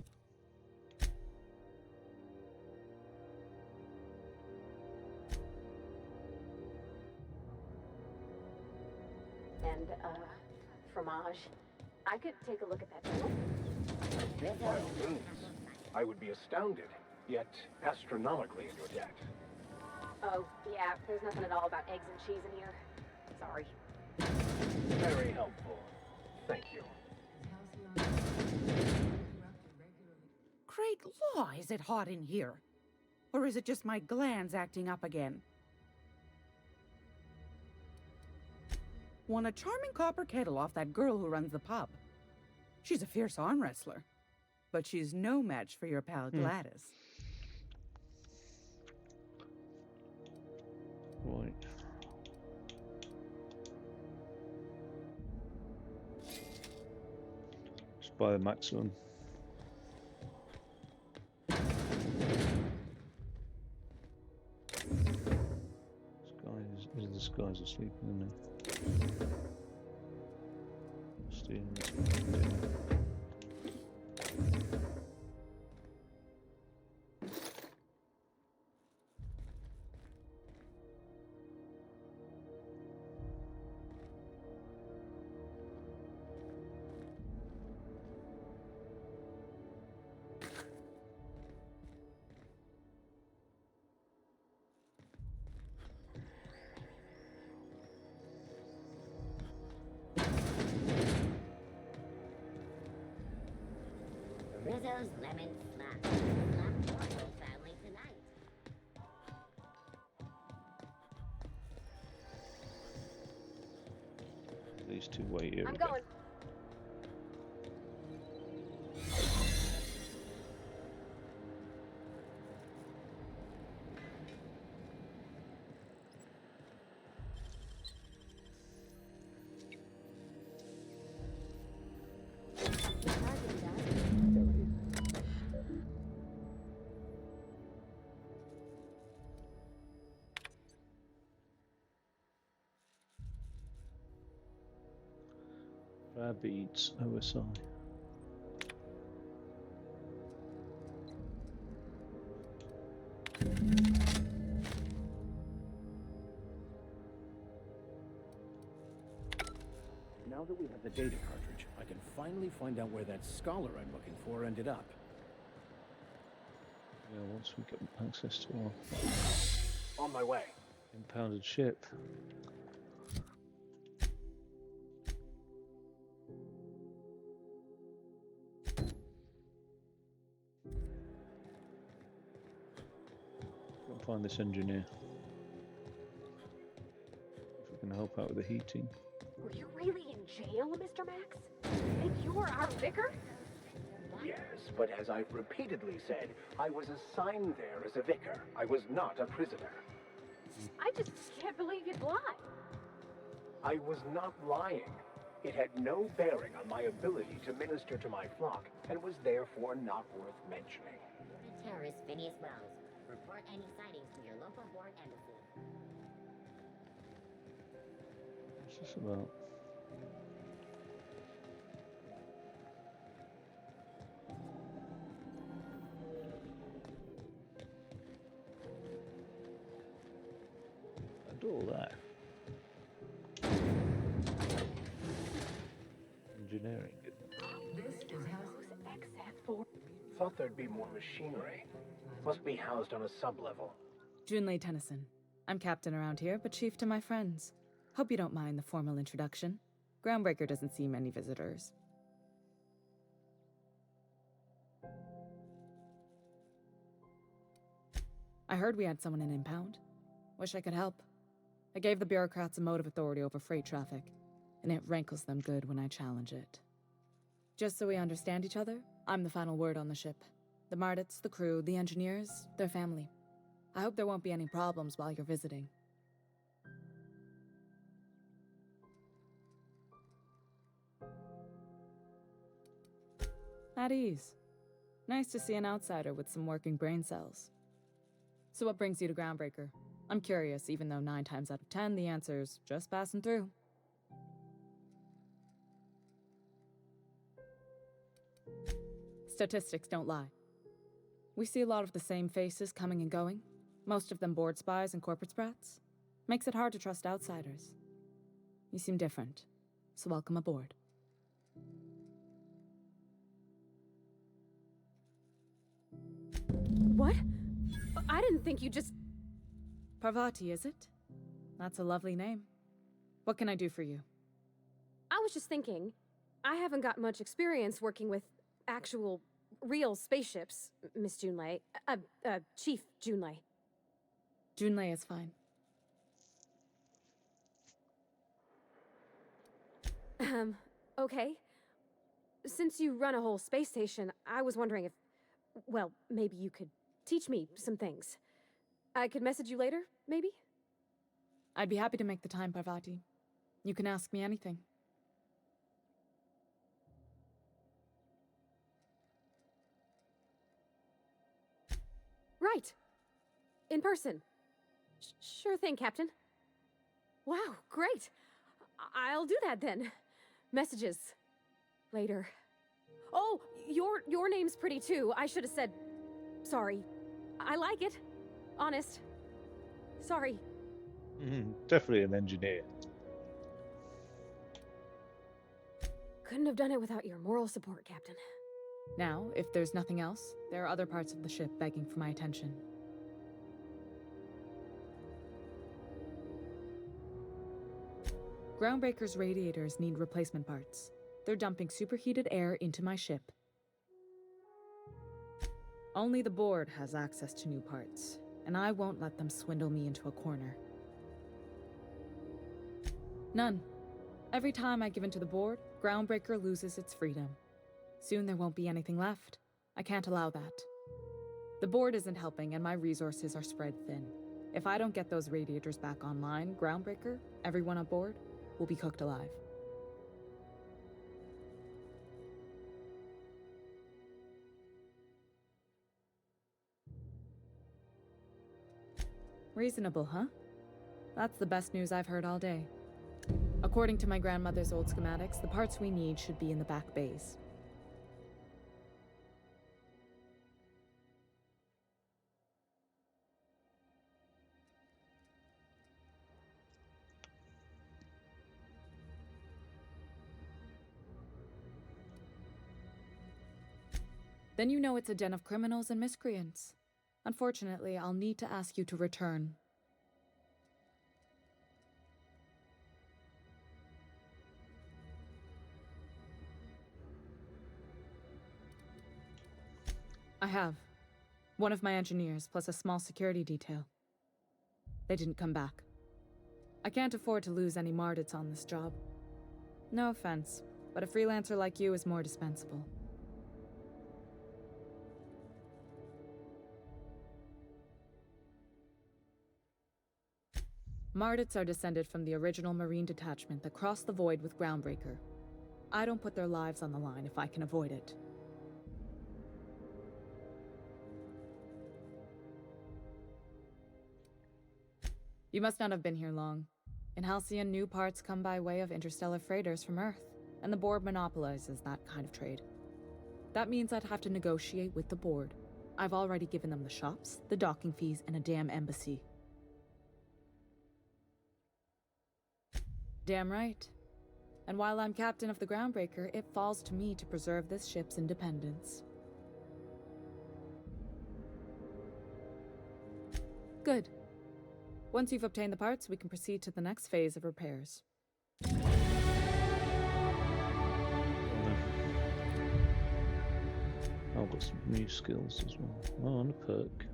And, fromage. I could take a look at that too. By all means. I would be astounded, yet astronomically in your debt. Oh, yeah, there's nothing at all about eggs and cheese in here. Sorry. Very helpful. Thank you. Great law, is it hot in here? Or is it just my glands acting up again? Won a charming copper kettle off that girl who runs the pub. She's a fierce arm wrestler, but she's no match for your pal Gladys. Right. Just buy the maximum. This guy's asleep, isn't he? Stealing this fucking dinner. Rizzo's Lemon Slap. Slap your whole family tonight. These 2 wait here. I'm going. Beats OSI. Now that we have the data cartridge, I can finally find out where that scholar I'm looking for ended up. Yeah, once we get access to our On my way. impounded ship. Go and find this engineer. If we can help out with the heating. Were you really in jail, Mr. Max? And you're our vicar? Yes, but as I've repeatedly said, I was assigned there as a vicar. I was not a prisoner. I just can't believe you'd lie. I was not lying. It had no bearing on my ability to minister to my flock, and was therefore not worth mentioning. Terrorist Phineas Wells. Report any sightings to your local board embassy. What's this about? engineering in them. This is Halcyon. Thought there'd be more machinery. Must be housed on a sub-level. Junlei Tennyson. I'm captain around here, but chief to my friends. Hope you don't mind the formal introduction. Groundbreaker doesn't see many visitors. I heard we had someone in impound. Wish I could help. I gave the bureaucrats a motive authority over freight traffic, and it rankles them good when I challenge it. Just so we understand each other, I'm the final word on the ship. The Mardits, the crew, the engineers, their family. I hope there won't be any problems while you're visiting. At ease. Nice to see an outsider with some working brain cells. So what brings you to Groundbreaker? I'm curious, even though 9 times out of 10 the answer's just passing through. Statistics don't lie. We see a lot of the same faces coming and going, most of them board spies and corporate sprats. Makes it hard to trust outsiders. You seem different, so welcome aboard. What? I didn't think you just... Parvati, is it? That's a lovely name. What can I do for you? I was just thinking, I haven't got much experience working with actual, real spaceships, Miss Junlei. Chief Junlei. Junlei is fine. Okay. Since you run a whole space station, I was wondering if, well, maybe you could teach me some things. I could message you later, maybe? I'd be happy to make the time, Parvati. You can ask me anything. Right. In person. Sure thing, Captain. Wow, great. I'll do that then. Messages. Later. Oh, your name's pretty too. I should have said... Sorry. I like it. Honest. Sorry. Definitely an engineer. Couldn't have done it without your moral support, Captain. Now, if there's nothing else, there are other parts of the ship begging for my attention. Groundbreaker's radiators need replacement parts. They're dumping superheated air into my ship. Only the board has access to new parts, and I won't let them swindle me into a corner. None. Every time I give in to the board, Groundbreaker loses its freedom. Soon there won't be anything left. I can't allow that. The board isn't helping, and my resources are spread thin. If I don't get those radiators back online, Groundbreaker, everyone on board, will be cooked alive. Reasonable, huh? That's the best news I've heard all day. According to my grandmother's old schematics, the parts we need should be in the back bays. Then you know it's a den of criminals and miscreants. Unfortunately, I'll need to ask you to return. I have. One of my engineers, plus a small security detail. They didn't come back. I can't afford to lose any Mardits on this job. No offense, but a freelancer like you is more dispensable. Mardits are descended from the original Marine detachment that crossed the void with Groundbreaker. I don't put their lives on the line if I can avoid it. You must not have been here long. In Halcyon, new parts come by way of interstellar freighters from Earth, and the board monopolizes that kind of trade. That means I'd have to negotiate with the board. I've already given them the shops, the docking fees, and a damn embassy. Damn right. And while I'm captain of the Groundbreaker, it falls to me to preserve this ship's independence. Good. Once you've obtained the parts, we can proceed to the next phase of repairs. I've got some new skills as well. Oh, and a perk.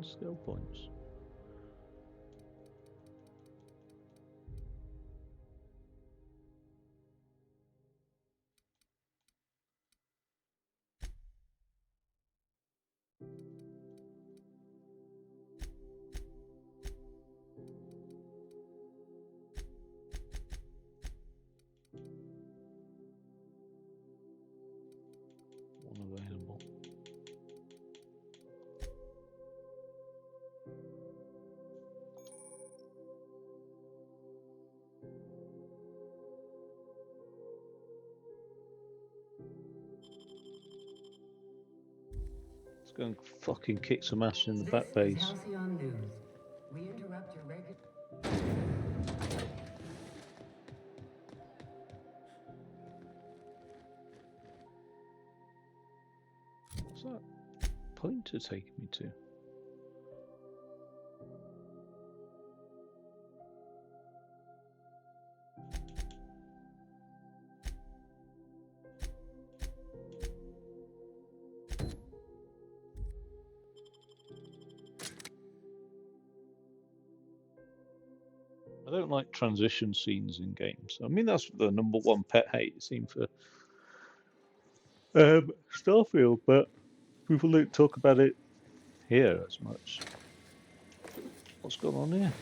Skill points. One available. Let's go and fucking kick some ass in the back base. This is Halcyon News. We interrupt your regular... What's that pointer taking me to? I don't like transition scenes in games. I mean, that's the #1 pet hate scene for Starfield, but people don't talk about it here as much. What's going on here?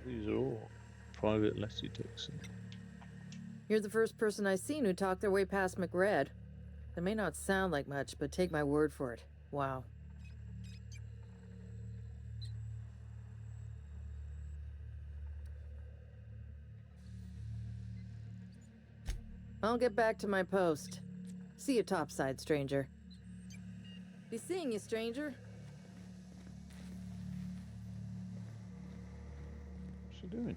These are all private letter Dixon. You're the first person I've seen who talked their way past McRed. It may not sound like much, but take my word for it. Wow. I'll get back to my post. See you topside, stranger. Be seeing you, stranger. What's she doing?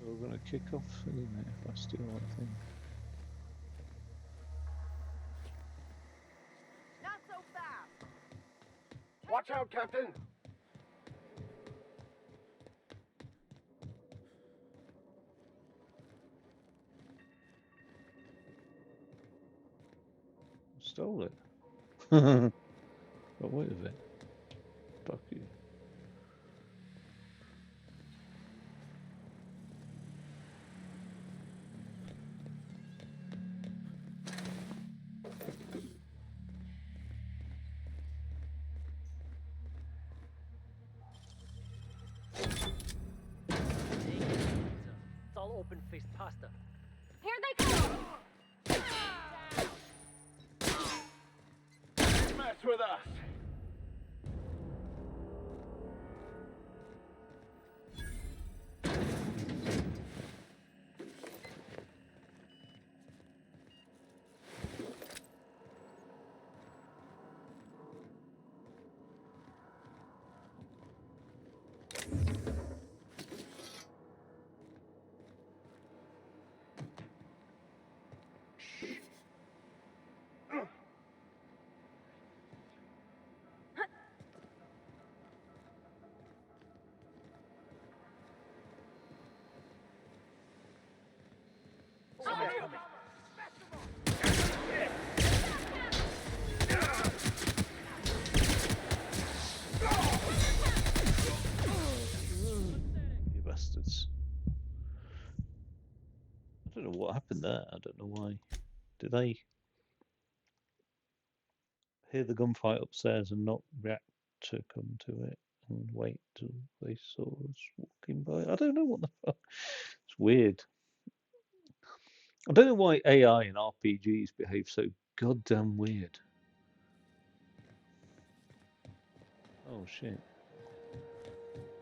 We're going to kick off, isn't it, if I steal that thing? Not so fast! Watch out, Captain! Stole it. Got away with it. Fuck you. It's all open-faced pasta. Here they come! Mess with us! don't know what happened there. I don't know why. Did they hear the gunfight upstairs and not react to come to it and wait till they saw us walking by? I don't know what the fuck. It's weird. I don't know why AI in RPGs behave so goddamn weird. Oh shit.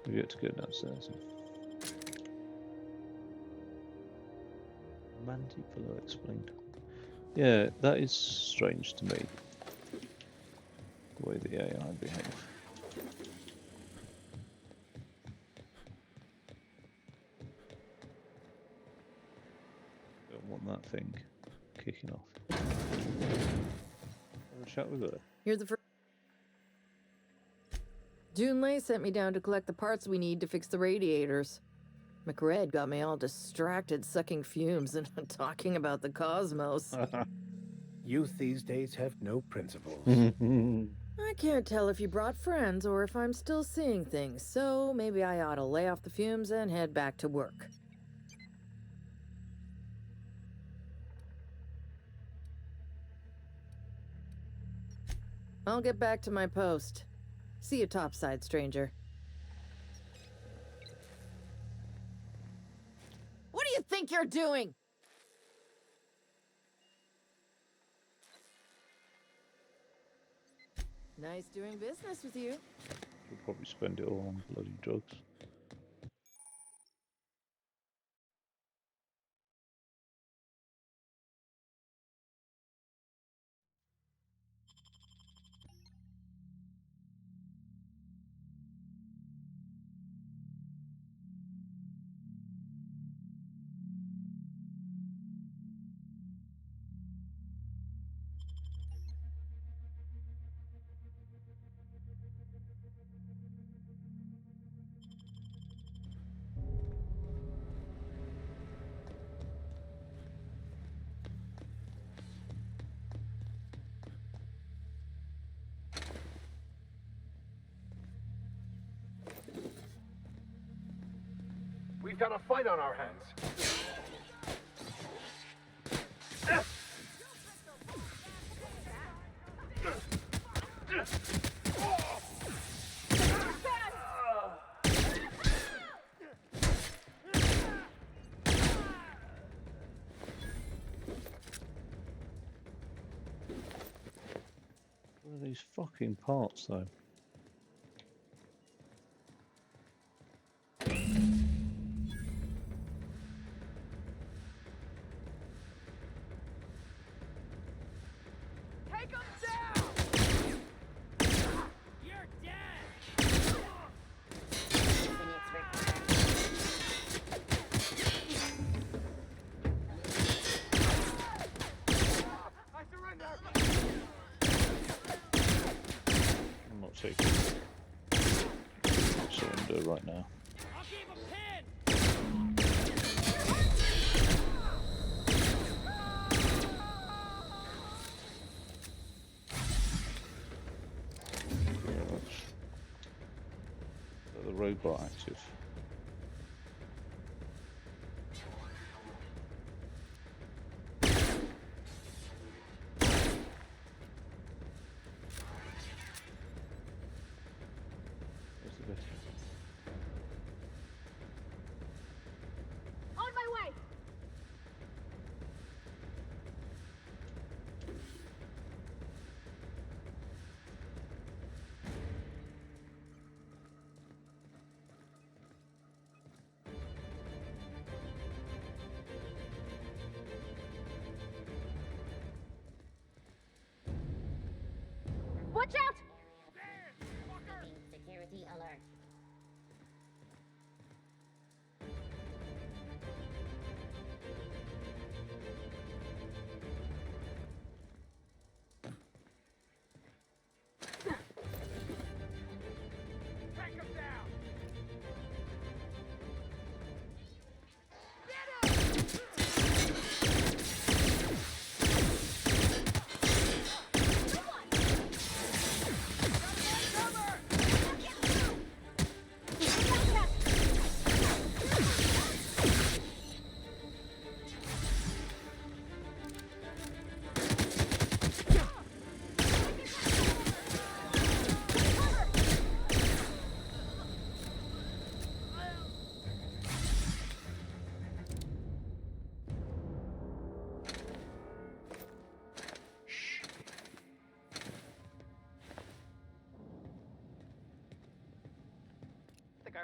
We have to go downstairs. Mandibular explained. Yeah, that is strange to me. The way the AI behave. Don't want that thing kicking off. Have a chat with her. You're the first. Junlei sent me down to collect the parts we need to fix the radiators. McRed got me all distracted sucking fumes and talking about the cosmos. Youth these days have no principles. I can't tell if you brought friends or if I'm still seeing things, so maybe I ought to lay off the fumes and head back to work. I'll get back to my post. See you topside, stranger. What do you think you're doing? Nice doing business with you. She'll probably spend it all on bloody drugs. We've got a fight on our hands. What are these fucking parts, though? Take him down! You're dead! I surrender! I'm not taking surrender right now. I'll keep a pin! The robot active. Where's the bit? On my way!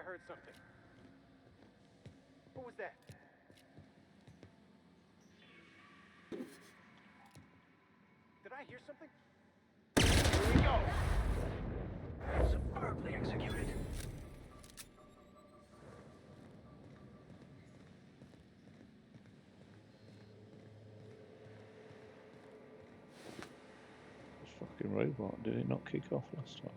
I heard something. What was that? Did I hear something? Here we go! Superbly executed. This fucking robot, did it not kick off last time?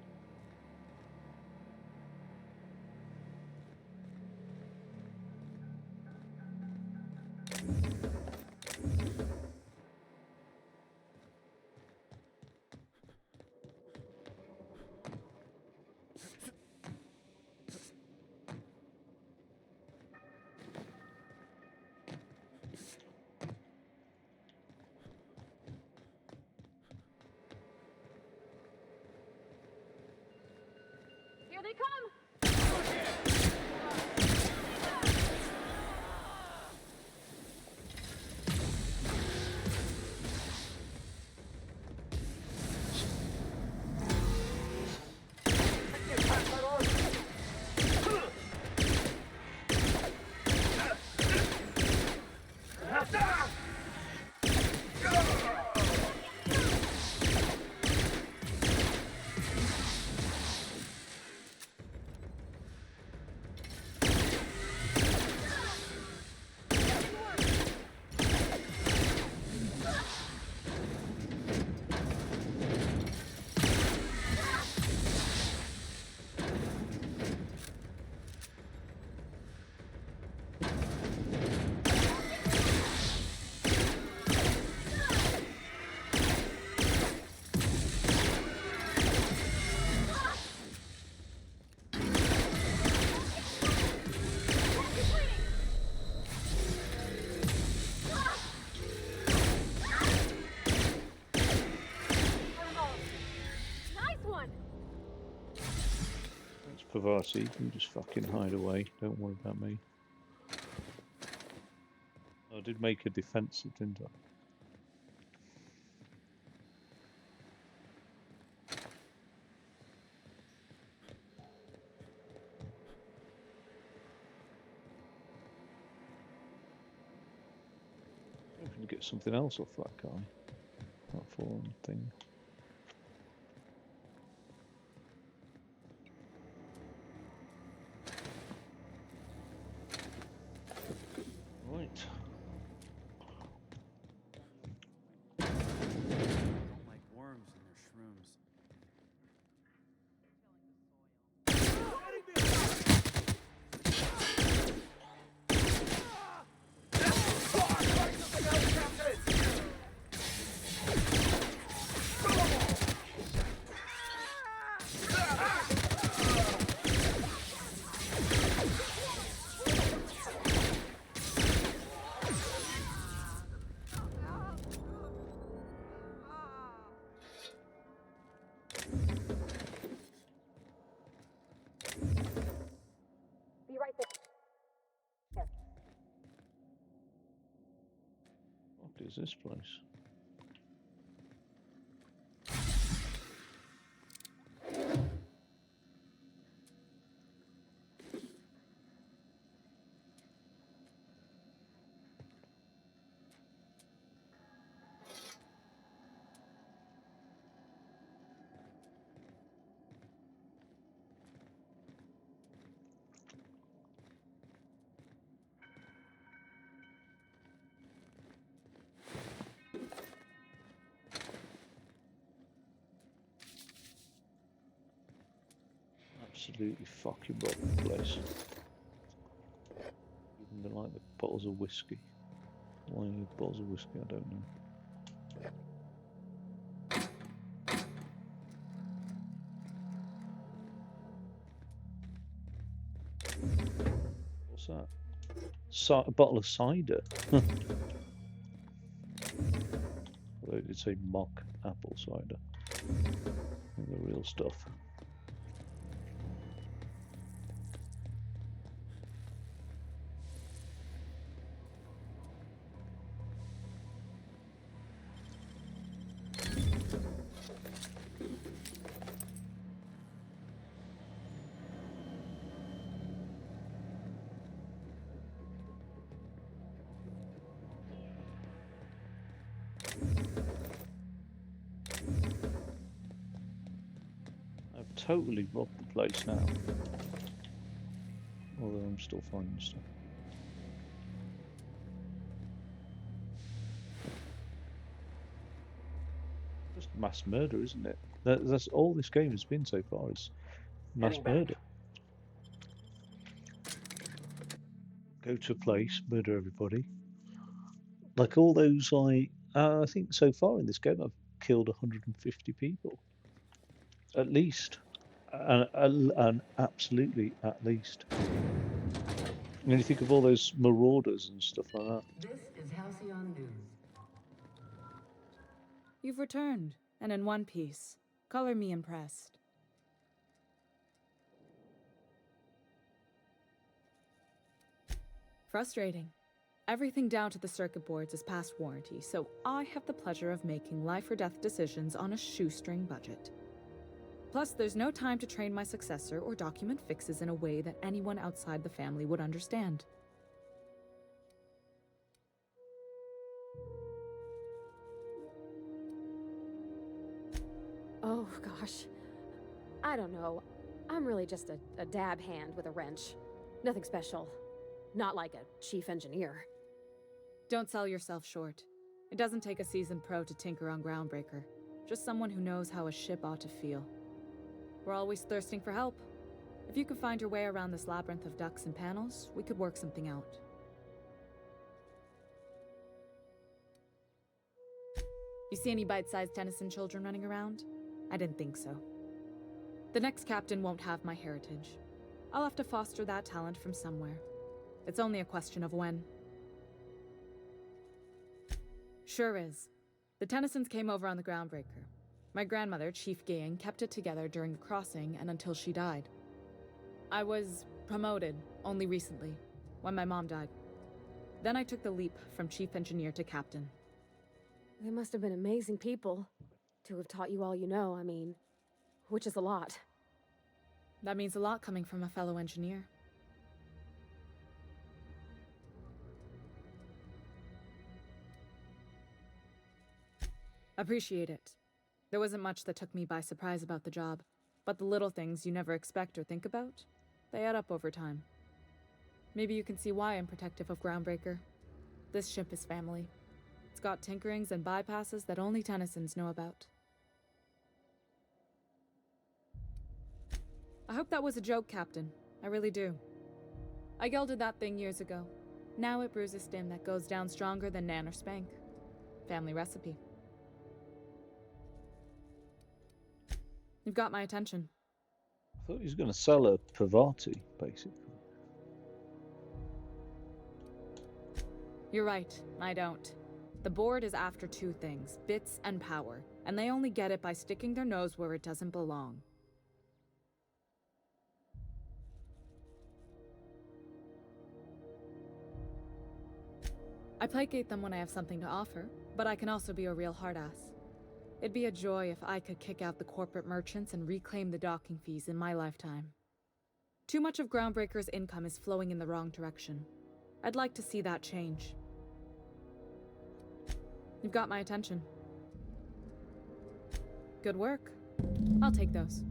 Here they come! Pavasi, you can just fucking hide away. Don't worry about me. I did make a defensive, didn't I? I'm going to get something else off that guy. That fallen thing. Right. I don't like worms and their shrooms. Be right there. What is this place? Absolutely fucking rotten place. Even like the bottles of whiskey. Why bottles of whiskey? I don't know. What's that? A bottle of cider. Although it did say mock apple cider. The real stuff. I've totally robbed the place now. Although I'm still finding stuff. Just mass murder, isn't it? That's all this game has been so far, is mass murder. Go to a place, murder everybody. Like all those, I think so far in this game I've killed 150 people. At least. And absolutely at least. When you think of all those marauders and stuff like that. This is Halcyon News. You've returned, and in one piece. Color me impressed. Frustrating. Everything down to the circuit boards is past warranty, so I have the pleasure of making life or death decisions on a shoestring budget. Plus, there's no time to train my successor or document fixes in a way that anyone outside the family would understand. Oh, gosh. I don't know. I'm really just a dab hand with a wrench. Nothing special. Not like a chief engineer. Don't sell yourself short. It doesn't take a seasoned pro to tinker on Groundbreaker. Just someone who knows how a ship ought to feel. We're always thirsting for help. If you could find your way around this labyrinth of ducts and panels, we could work something out. You see any bite-sized Tennyson children running around? I didn't think so. The next captain won't have my heritage. I'll have to foster that talent from somewhere. It's only a question of when. Sure is. The Tennysons came over on the Groundbreaker. My grandmother, Chief Gayan, kept it together during the crossing and until she died. I was promoted only recently, when my mom died. Then I took the leap from chief engineer to captain. They must have been amazing people to have taught you all you know, I mean, which is a lot. That means a lot coming from a fellow engineer. Appreciate it. There wasn't much that took me by surprise about the job, but the little things you never expect or think about, they add up over time. Maybe you can see why I'm protective of Groundbreaker. This ship is family. It's got tinkerings and bypasses that only Tennysons know about. I hope that was a joke, Captain. I really do. I gelded that thing years ago. Now it brews a stim that goes down stronger than Nan or Spank. Family recipe. You've got my attention. I thought he was going to sell a Pavati, basically. You're right, I don't. The board is after two things, bits and power, and they only get it by sticking their nose where it doesn't belong. I placate them when I have something to offer, but I can also be a real hard-ass. It'd be a joy if I could kick out the corporate merchants and reclaim the docking fees in my lifetime. Too much of Groundbreaker's income is flowing in the wrong direction. I'd like to see that change. You've got my attention. Good work. I'll take those.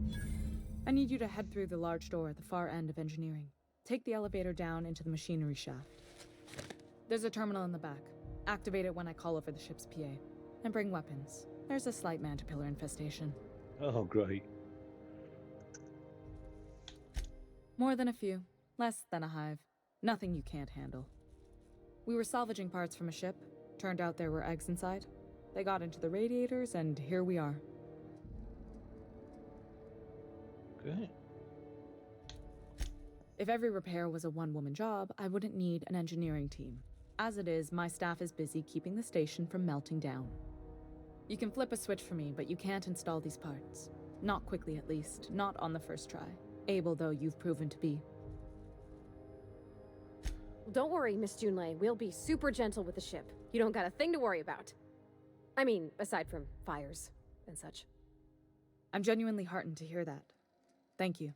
I need you to head through the large door at the far end of engineering. Take the elevator down into the machinery shaft. There's a terminal in the back. Activate it when I call over the ship's PA. And bring weapons. There's a slight mantipillar infestation. Oh, great. More than a few. Less than a hive. Nothing you can't handle. We were salvaging parts from a ship. Turned out there were eggs inside. They got into the radiators, and here we are. Okay. If every repair was a one-woman job, I wouldn't need an engineering team. As it is, my staff is busy keeping the station from melting down. You can flip a switch for me, but you can't install these parts. Not quickly, at least. Not on the first try. Able though you've proven to be. Don't worry, Miss Junlei. We'll be super gentle with the ship. You don't got a thing to worry about. I mean, aside from fires and such. I'm genuinely heartened to hear that. Thank you.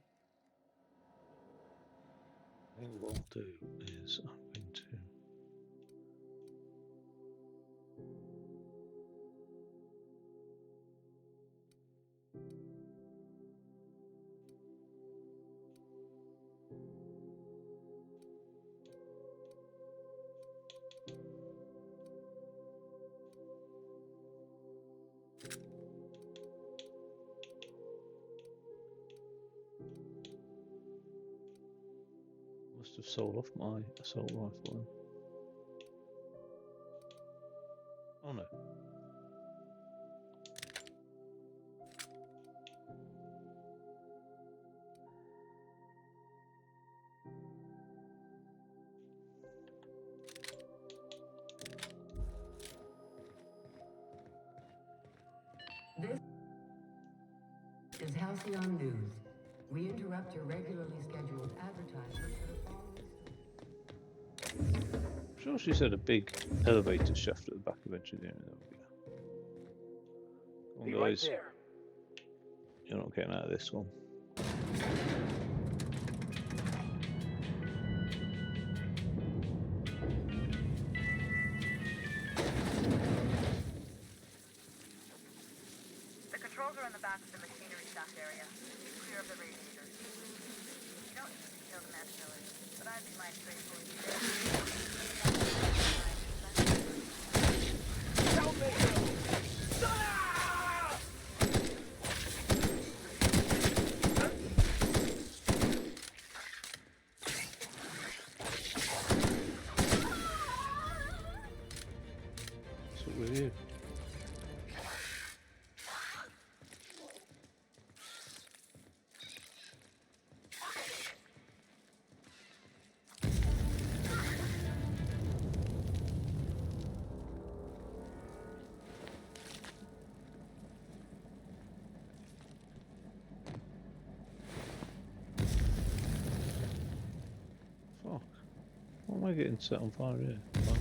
I think what I'll do is I'm going to have sold off my assault rifle then. Oh no. This is Halcyon News. We interrupt your regularly scheduled advertisement for the following. I'm sure she said a big elevator shaft at the back of engineering. There we go. Come on, Be right guys. there. You're not getting out of this one. The controls are in the back of the machinery stack area. Clear of the radiators. You don't need to kill the man killers, but I'd be my straightforward What's up with you? Fuck. Why am I getting set on fire here? Oh.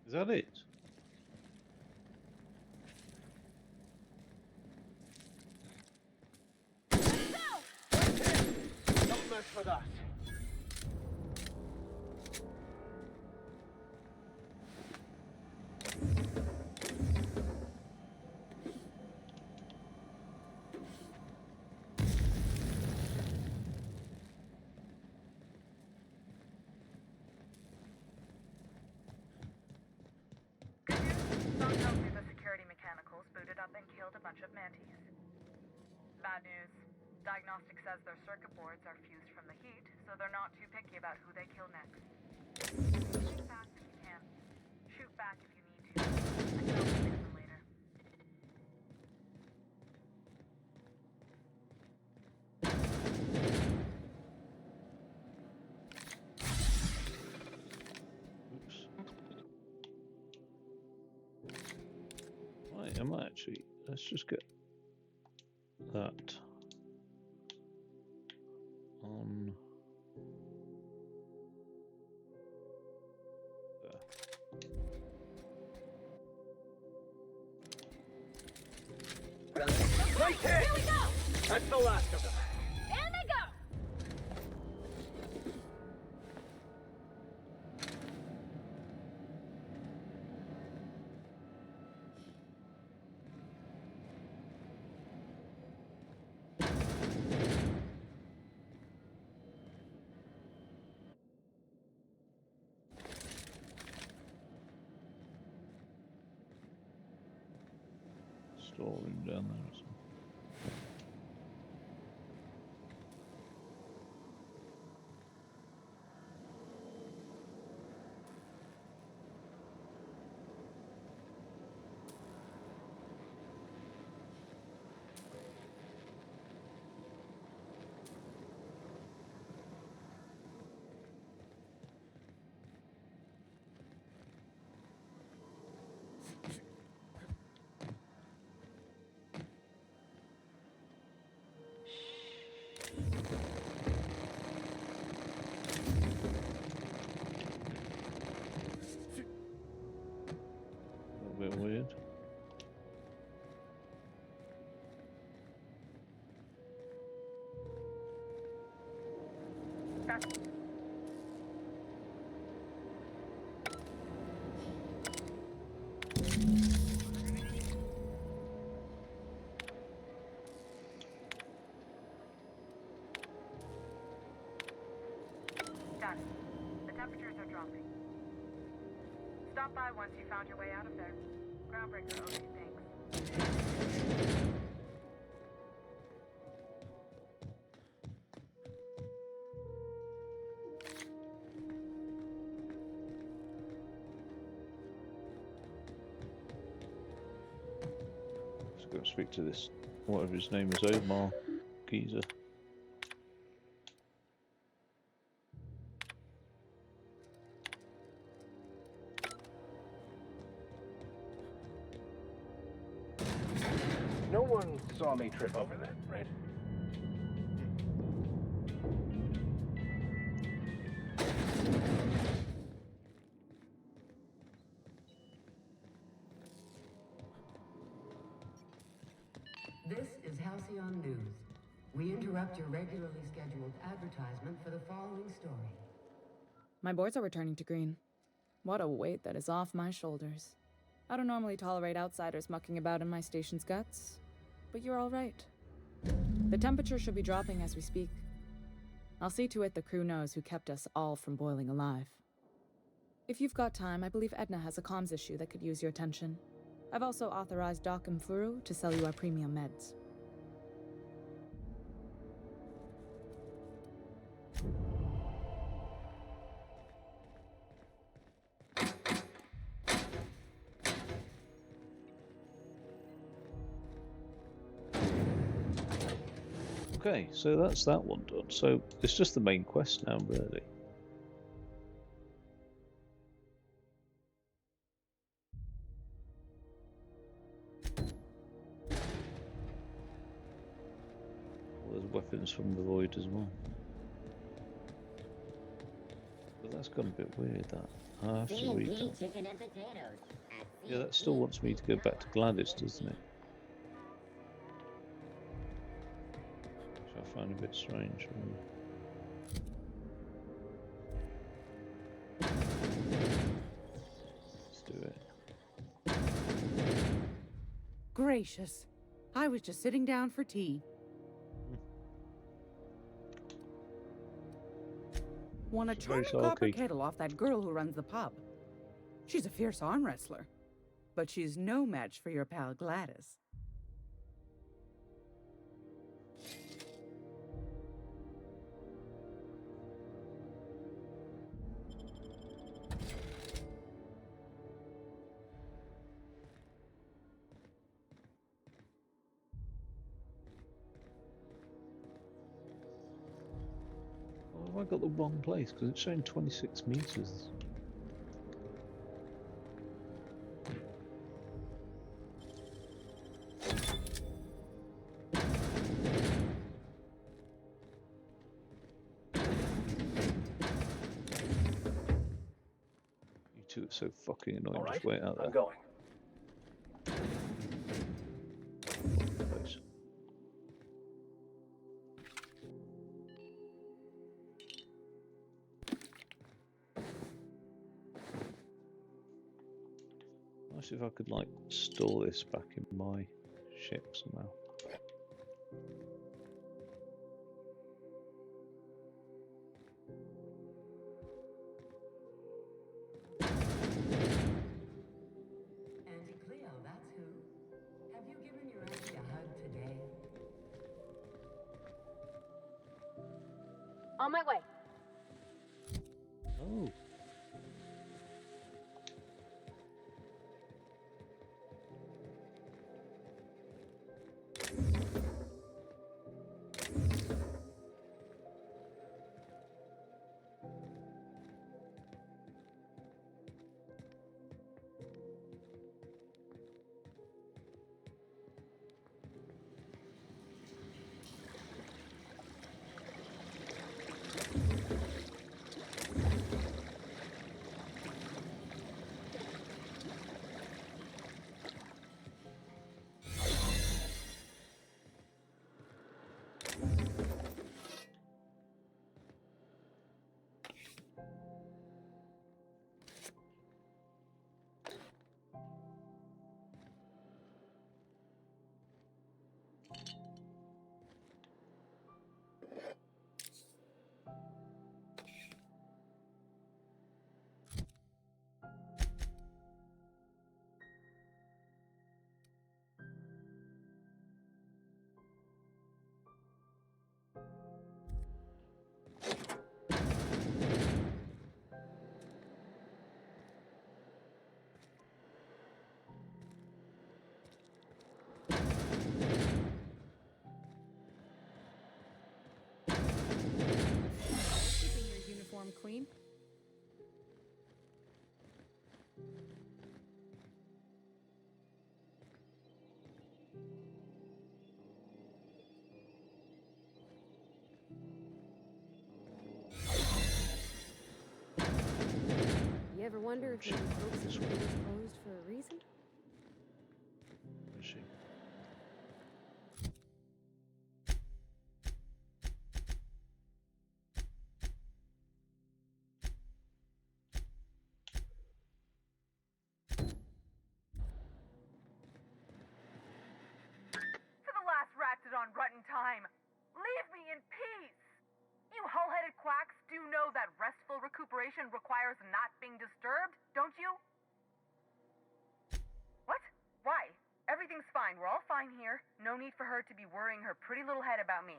Is that it? Don't mess with us. Some tells me the security mechanicals booted up and killed a bunch of mantis. Bad news. Diagnostic says their circuit boards are fused from the heat, so they're not too picky about who they kill next. Shoot fast if you can. Shoot back if you need to. I can always fix them later. Oops. Right, I might actually. Let's just get that on there. Right here! Here we go! That's the last of them. And they go! Storeroom down there or something. A bit weird. Done. The temperatures are dropping. Stop by once you found your way out of there. Groundbreaker owes you things. to go and speak to this, whatever his name is, Omar geezer. No one saw me trip over that, right? This is Halcyon News. We interrupt your regularly scheduled advertisement for the following story. My boards are returning to green. What a weight that is off my shoulders. I don't normally tolerate outsiders mucking about in my station's guts, but you're all right. The temperature should be dropping as we speak. I'll see to it the crew knows who kept us all from boiling alive. If you've got time, I believe Edna has a comms issue that could use your attention. I've also authorized Doc and Furu to sell you our premium meds. Okay, so that's that one done. So it's just the main quest now, really. Well, there's weapons from the void as well. But that's gone a bit weird, that. I have to read that. Chicken and potatoes. Yeah, that still wants me to go back to Gladys, doesn't it? Which I find a bit strange. Let's do it. Gracious. I was just sitting down for tea. Won a It's very charming copper sulky. kettle off that girl who runs the pub. She's a fierce arm wrestler, but she's no match for your pal Gladys. Oh, have I got the wrong place? Because it's showing 26 meters. You two are so fucking annoying. Just wait out there. I'm going. Place. I'll see if I could like store this back in my ship somehow. Auntie Cleo, that's who. Have you given your auntie a hug today? On my way. Oh. wonder if maybe folks are closed for a reason? Is she? To the last ratted on rotten time, leave me in peace! You hull-headed quacks do know that restful recuperation requires not being disturbed, don't you? What? Why? Everything's fine. We're all fine here. No need for her to be worrying her pretty little head about me.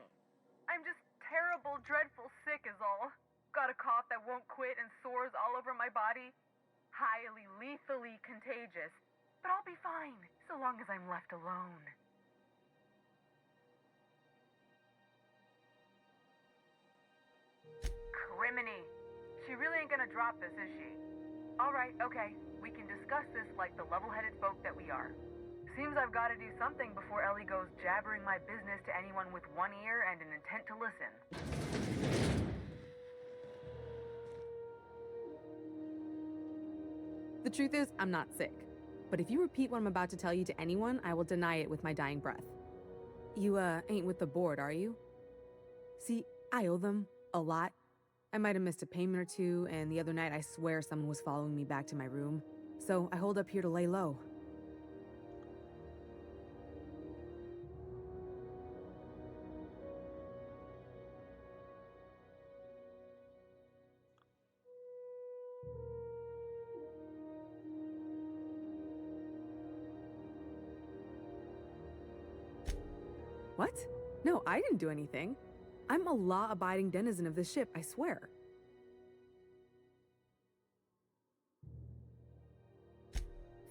I'm just terrible, dreadful sick is all. Got a cough that won't quit and sores all over my body. Highly, lethally contagious. But I'll be fine, so long as I'm left alone. Criminy. She really ain't gonna drop this, is she? Alright, okay. We can discuss this like the level-headed folk that we are. Seems I've gotta do something before Ellie goes jabbering my business to anyone with one ear and an intent to listen. The truth is, I'm not sick. But if you repeat what I'm about to tell you to anyone, I will deny it with my dying breath. You, ain't with the board, are you? See, I owe them a lot. I might have missed a payment or two, and the other night I swear someone was following me back to my room. So I hold up here to lay low. What? No, I didn't do anything. I'm a law-abiding denizen of this ship, I swear.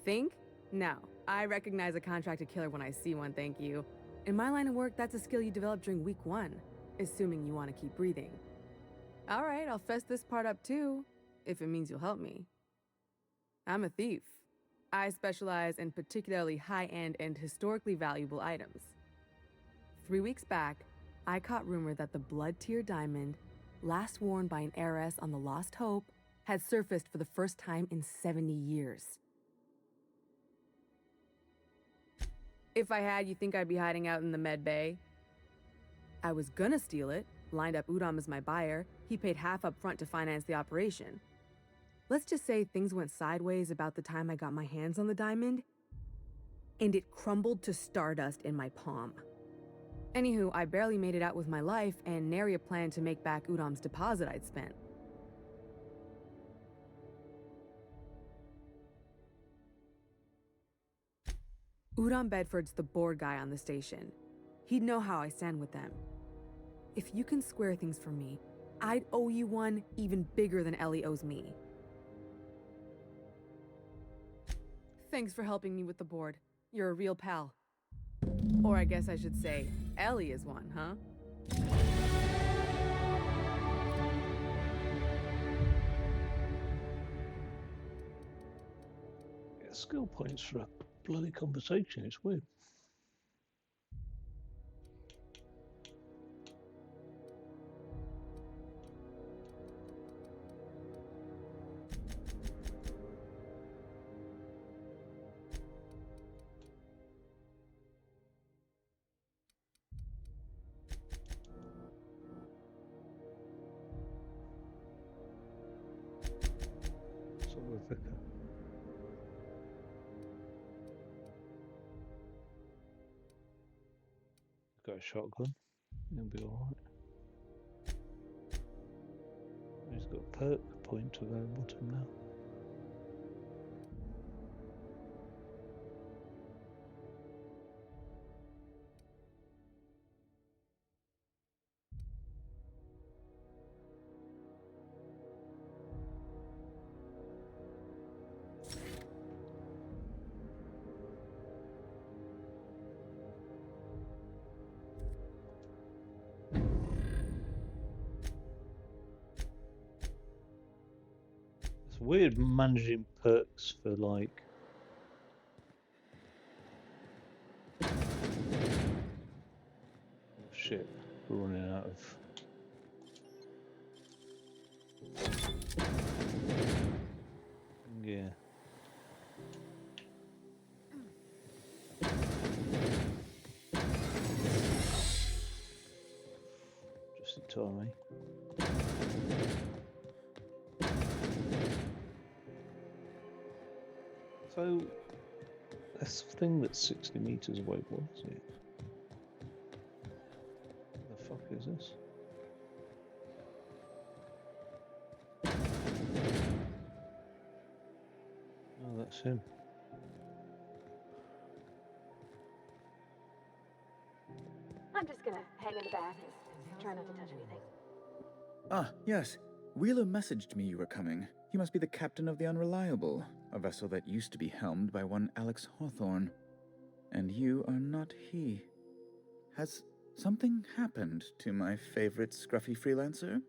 Think? No. I recognize a contracted killer when I see one, thank you. In my line of work, that's a skill you develop during week 1, assuming you want to keep breathing. All right, I'll fess this part up too, if it means you'll help me. I'm a thief. I specialize in particularly high-end and historically valuable items. 3 weeks back, I caught rumor that the blood-tier diamond, last worn by an heiress on the Lost Hope, had surfaced for the first time in 70 years. If I had, you think I'd be hiding out in the med bay? I was gonna steal it, lined up Udom as my buyer. He paid half up front to finance the operation. Let's just say things went sideways about the time I got my hands on the diamond, and it crumbled to stardust in my palm. Anywho, I barely made it out with my life, and nary a plan to make back Udom's deposit I'd spent. Udom Bedford's the board guy on the station. He'd know how I stand with them. If you can square things for me, I'd owe you one even bigger than Ellie owes me. Thanks for helping me with the board. You're a real pal. Or I guess I should say, Ellie is one, huh? Yeah, skill points for a bloody conversation. It's weird. Vicar. Got a shotgun. He'll be alright. He's got a perk point available to him now. It's weird managing perks for like shit, we're running out of I? So, this thing that's 60 meters away, what is it? What the fuck is this? Oh, that's him. I'm just gonna hang in the back and try not to touch anything. Ah, yes. Wheeler messaged me you were coming. He must be the captain of the Unreliable, a vessel that used to be helmed by one Alex Hawthorne. And you are not he. Has something happened to my favorite scruffy freelancer?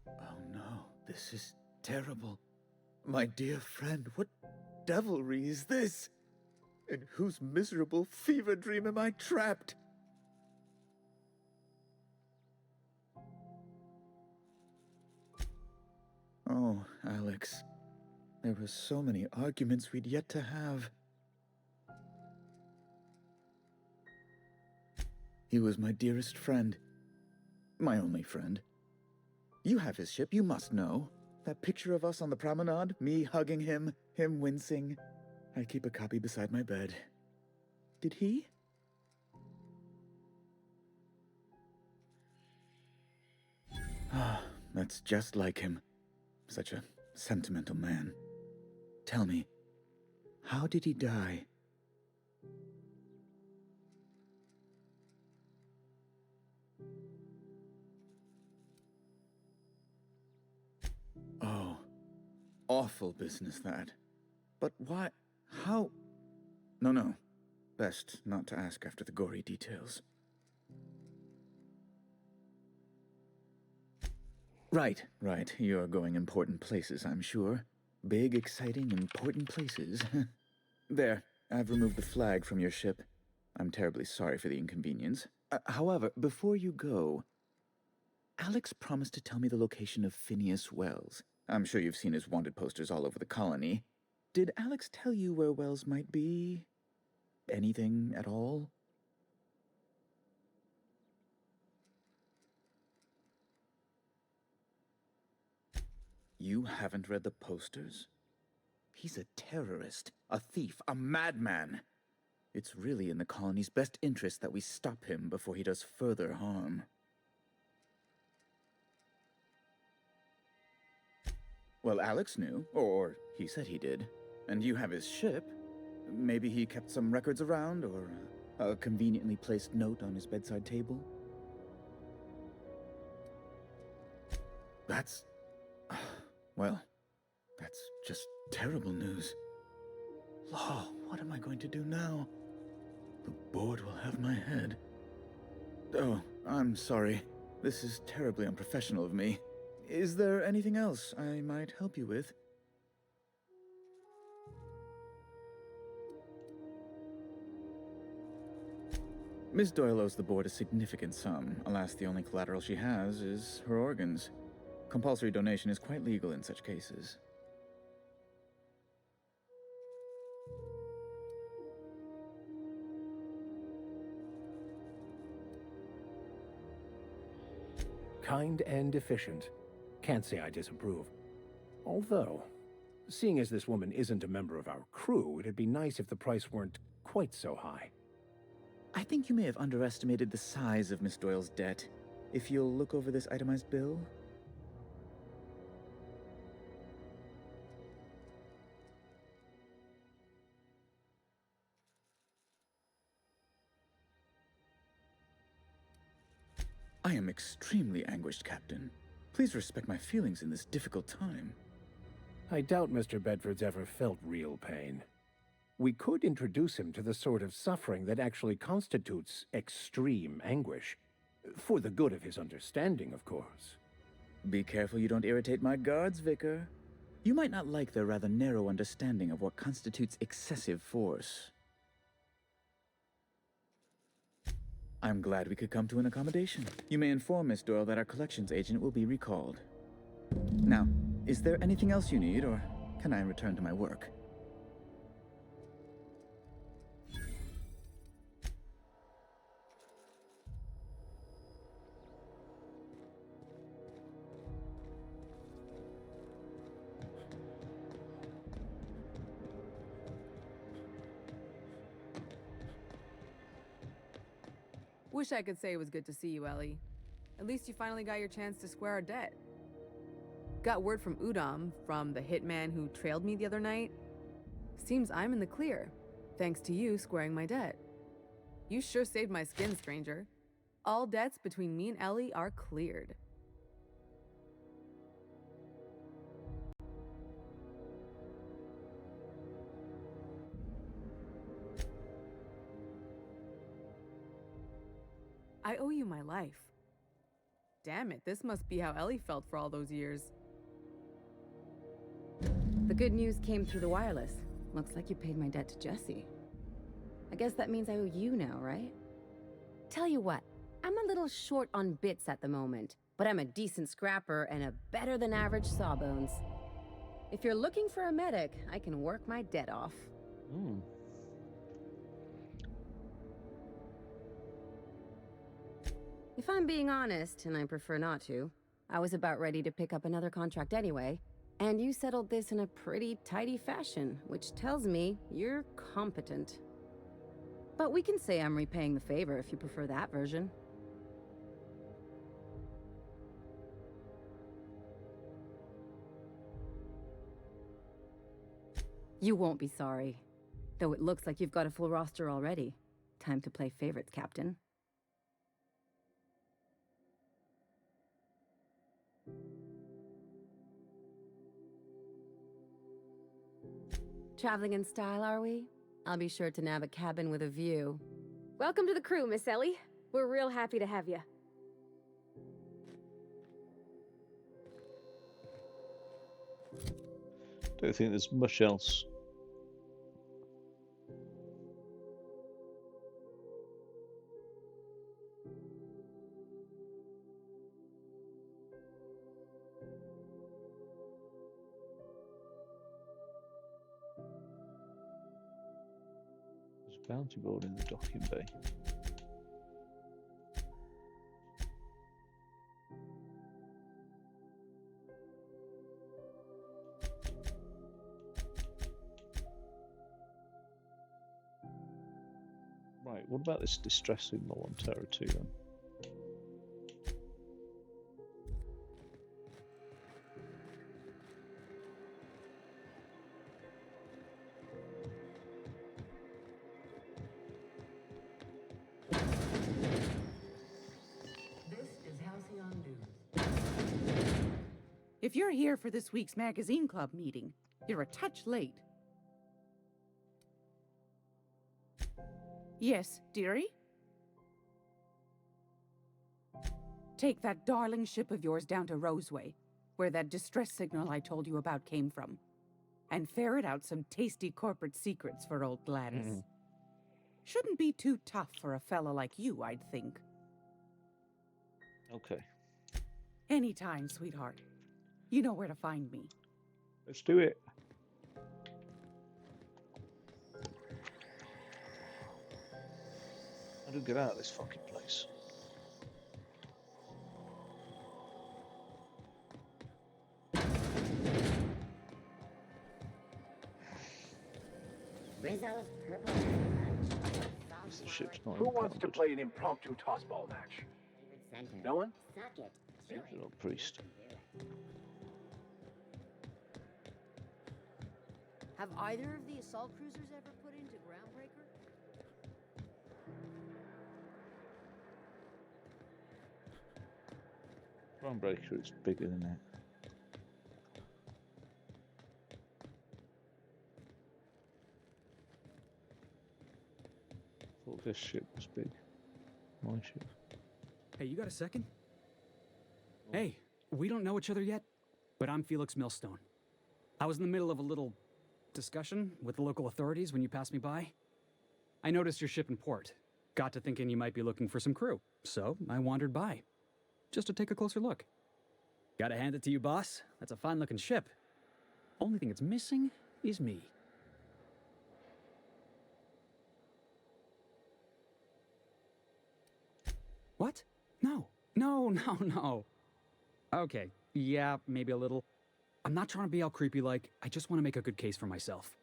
Oh no, this is terrible. My dear friend, what devilry is this? In whose miserable fever dream am I trapped? Oh, Alex. There were so many arguments we'd yet to have. He was my dearest friend. My only friend. You have his ship, you must know. That picture of us on the promenade, me hugging him, him wincing. I keep a copy beside my bed. Did he? Ah, that's just like him. Such a sentimental man. Tell me, how did he die? Oh, awful business that. But why? How? No. Best not to ask after the gory details. Right. You're going important places, I'm sure. Big, exciting, important places. There, I've removed the flag from your ship. I'm terribly sorry for the inconvenience. However, before you go, Alex promised to tell me the location of Phineas Wells. I'm sure you've seen his wanted posters all over the colony. Did Alex tell you where Wells might be? Anything at all? You haven't read the posters? He's a terrorist, a thief, a madman. It's really in the colony's best interest that we stop him before he does further harm. Well, Alex knew, or he said he did. And you have his ship. Maybe he kept some records around, or a conveniently placed note on his bedside table. That's... well, that's just terrible news. Law, what am I going to do now? The board will have my head. Oh, I'm sorry. This is terribly unprofessional of me. Is there anything else I might help you with? Miss Doyle owes the board a significant sum. Alas, the only collateral she has is her organs. Compulsory donation is quite legal in such cases. Kind and efficient. Can't say I disapprove. Although, seeing as this woman isn't a member of our crew, it'd be nice if the price weren't quite so high. I think you may have underestimated the size of Miss Doyle's debt. If you'll look over this itemized bill. I am extremely anguished, Captain. Please respect my feelings in this difficult time. I doubt Mr. Bedford's ever felt real pain. We could introduce him to the sort of suffering that actually constitutes extreme anguish. For the good of his understanding, of course. Be careful you don't irritate my guards, Vicar. You might not like their rather narrow understanding of what constitutes excessive force. I'm glad we could come to an accommodation. You may inform Miss Doyle that our collections agent will be recalled. Now, is there anything else you need, or can I return to my work? Wish I could say it was good to see you, Ellie. At least you finally got your chance to square our debt. Got word from Udom, from the hitman who trailed me the other night. Seems I'm in the clear, thanks to you squaring my debt. You sure saved my skin, stranger. All debts between me and Ellie are cleared. I owe you my life. Damn it, this must be how Ellie felt for all those years. The good news came through the wireless. Looks like you paid my debt to Jesse. I guess that means I owe you now, right? Tell you what, I'm a little short on bits at the moment, but I'm a decent scrapper and a better-than-average sawbones. If you're looking for a medic, I can work my debt off. Hmm. If I'm being honest, and I prefer not to, I was about ready to pick up another contract anyway, and you settled this in a pretty tidy fashion, which tells me you're competent. But we can say I'm repaying the favor if you prefer that version. You won't be sorry. Though it looks like you've got a full roster already. Time to play favorites, Captain. Traveling in style, are we? I'll be sure to nab a cabin with a view. Welcome to the crew, Miss Ellie. We're real happy to have you. Don't think there's much else. There's a bounty board in the docking bay. Right, what about this distress signal on Terra 2 then? This is Halcyon News. If you're here for this week's magazine club meeting, you're a touch late. Yes, dearie? Take that darling ship of yours down to Roseway, where that distress signal I told you about came from, and ferret out some tasty corporate secrets for old Gladys. Shouldn't be too tough for a fella like you, I'd think. Okay, Anytime, sweetheart. You know where to find me. let's do it. How do we get out of this fucking place? Rizzo's purple. The ship's not Who wants to impounded. play an impromptu tossball match? Center. No one? Suck it. Original priest. Have either of the assault cruisers ever put into Groundbreaker? Groundbreaker is bigger than that. Thought this ship was big. My ship. Hey, you got a second? Hey, we don't know each other yet, but I'm Felix Millstone. I was in the middle of a little discussion with the local authorities when you passed me by. I noticed your ship in port. Got to thinking you might be looking for some crew, so I wandered by, just to take a closer look. Gotta hand it to you, boss. That's a fine-looking ship. Only thing it's missing is me. What? No. No. Okay, yeah, maybe a little. I'm not trying to be all creepy like, I just want to make a good case for myself.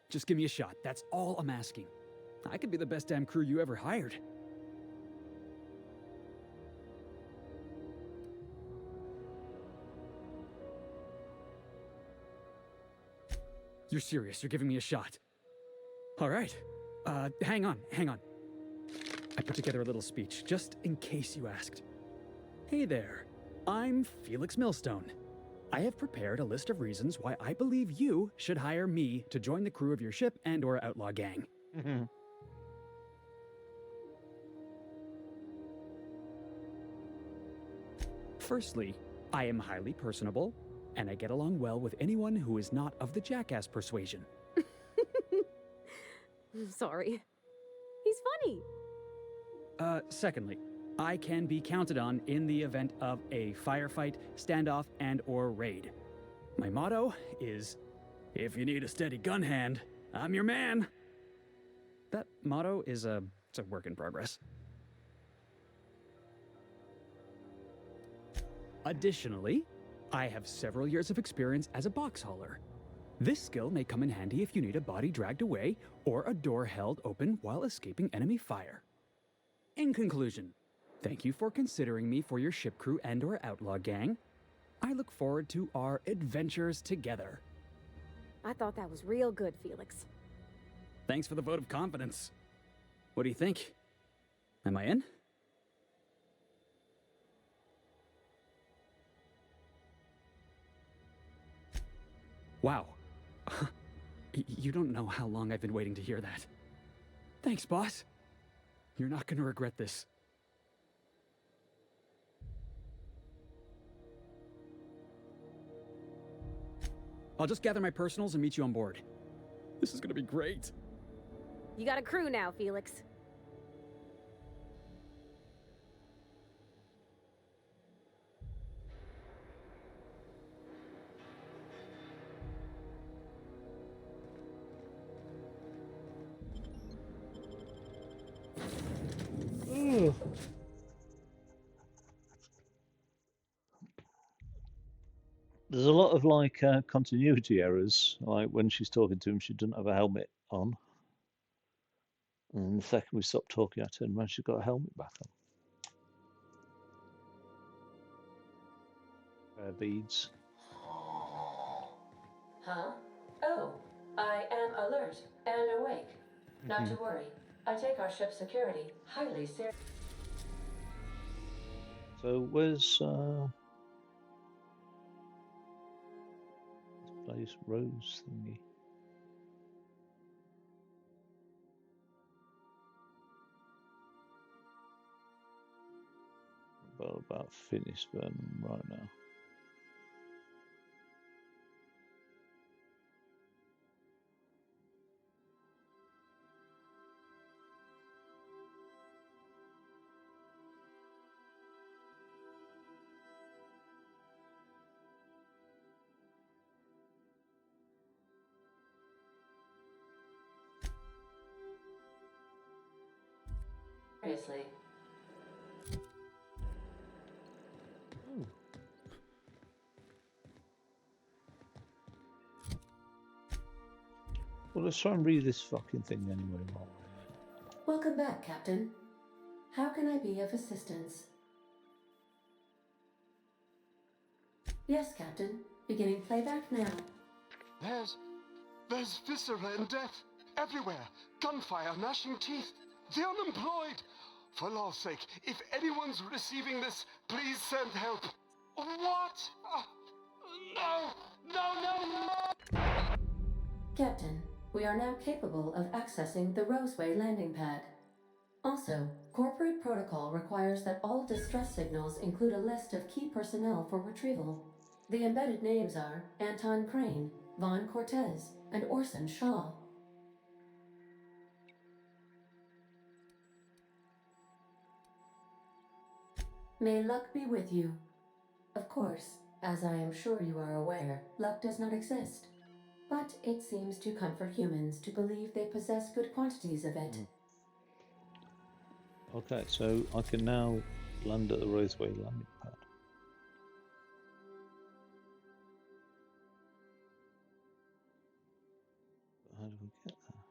Just give me a shot, that's all I'm asking. I could be the best damn crew you ever hired. You're serious, you're giving me a shot. All right. Hang on. I put together a little speech, just in case you asked. Hey there, I'm Felix Millstone. I have prepared a list of reasons why I believe you should hire me to join the crew of your ship and/or outlaw gang. Firstly, I am highly personable, and I get along well with anyone who is not of the jackass persuasion. Sorry. He's funny. Secondly, I can be counted on in the event of a firefight, standoff, and/or raid. My motto is, if you need a steady gun hand, I'm your man. That motto is it's a work in progress. Additionally, I have several years of experience as a box hauler. This skill may come in handy if you need a body dragged away or a door held open while escaping enemy fire. In conclusion, thank you for considering me for your ship crew and/or outlaw gang. I look forward to our adventures together. I thought that was real good, Felix. Thanks for the vote of confidence. What do you think? Am I in? Wow. You don't know how long I've been waiting to hear that. Thanks, boss. You're not gonna regret this. I'll just gather my personals and meet you on board. This is gonna be great. You got a crew now, Felix. There's a lot of like continuity errors. Like when she's talking to him, she doesn't have a helmet on. And the second we stop talking, I turn around, she's got a helmet back on. Beads. Huh? Oh, I am alert and awake. Not to worry. I take our ship's security highly seriously. So where's this place? Rose thingy. Well, about finished burning right now. Seriously. Well, let's try and read this fucking thing anyway. Welcome back, Captain. How can I be of assistance? Yes, Captain. Beginning playback now. There's viscera and death everywhere. Gunfire, gnashing teeth. The unemployed. For law's sake, if anyone's receiving this, please send help. What? No! Captain, we are now capable of accessing the Roseway landing pad. Also, corporate protocol requires that all distress signals include a list of key personnel for retrieval. The embedded names are Anton Crane, Vaughn Cortez, and Orson Shaw. May luck be with you. Of course, as I am sure you are aware, luck does not exist. But it seems to comfort humans to believe they possess good quantities of it. Okay, so I can now land at the Roseway landing pad. How do we get there?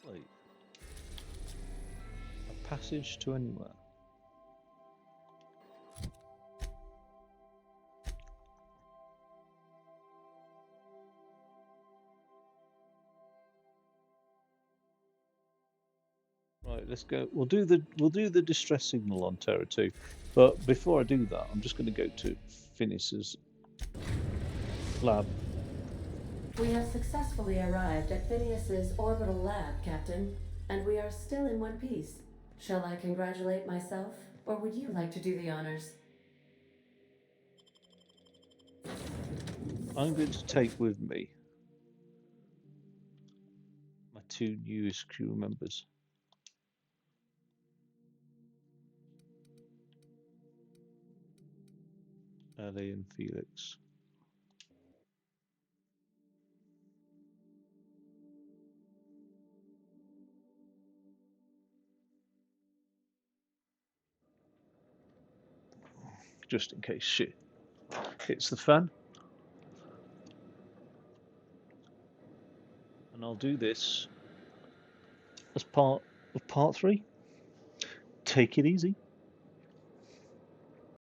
Wait. A passage to anywhere? Right, let's go. We'll do the distress signal on Terra 2. But before I do that, I'm just going to go to Finis's lab. We have successfully arrived at Phineas's orbital lab, Captain, and we are still in one piece. Shall I congratulate myself, or would you like to do the honors? I'm going to take with me my two newest crew members. Ellie and Felix. Just in case shit hits the fan. And I'll do this as part of part 3. Take it easy.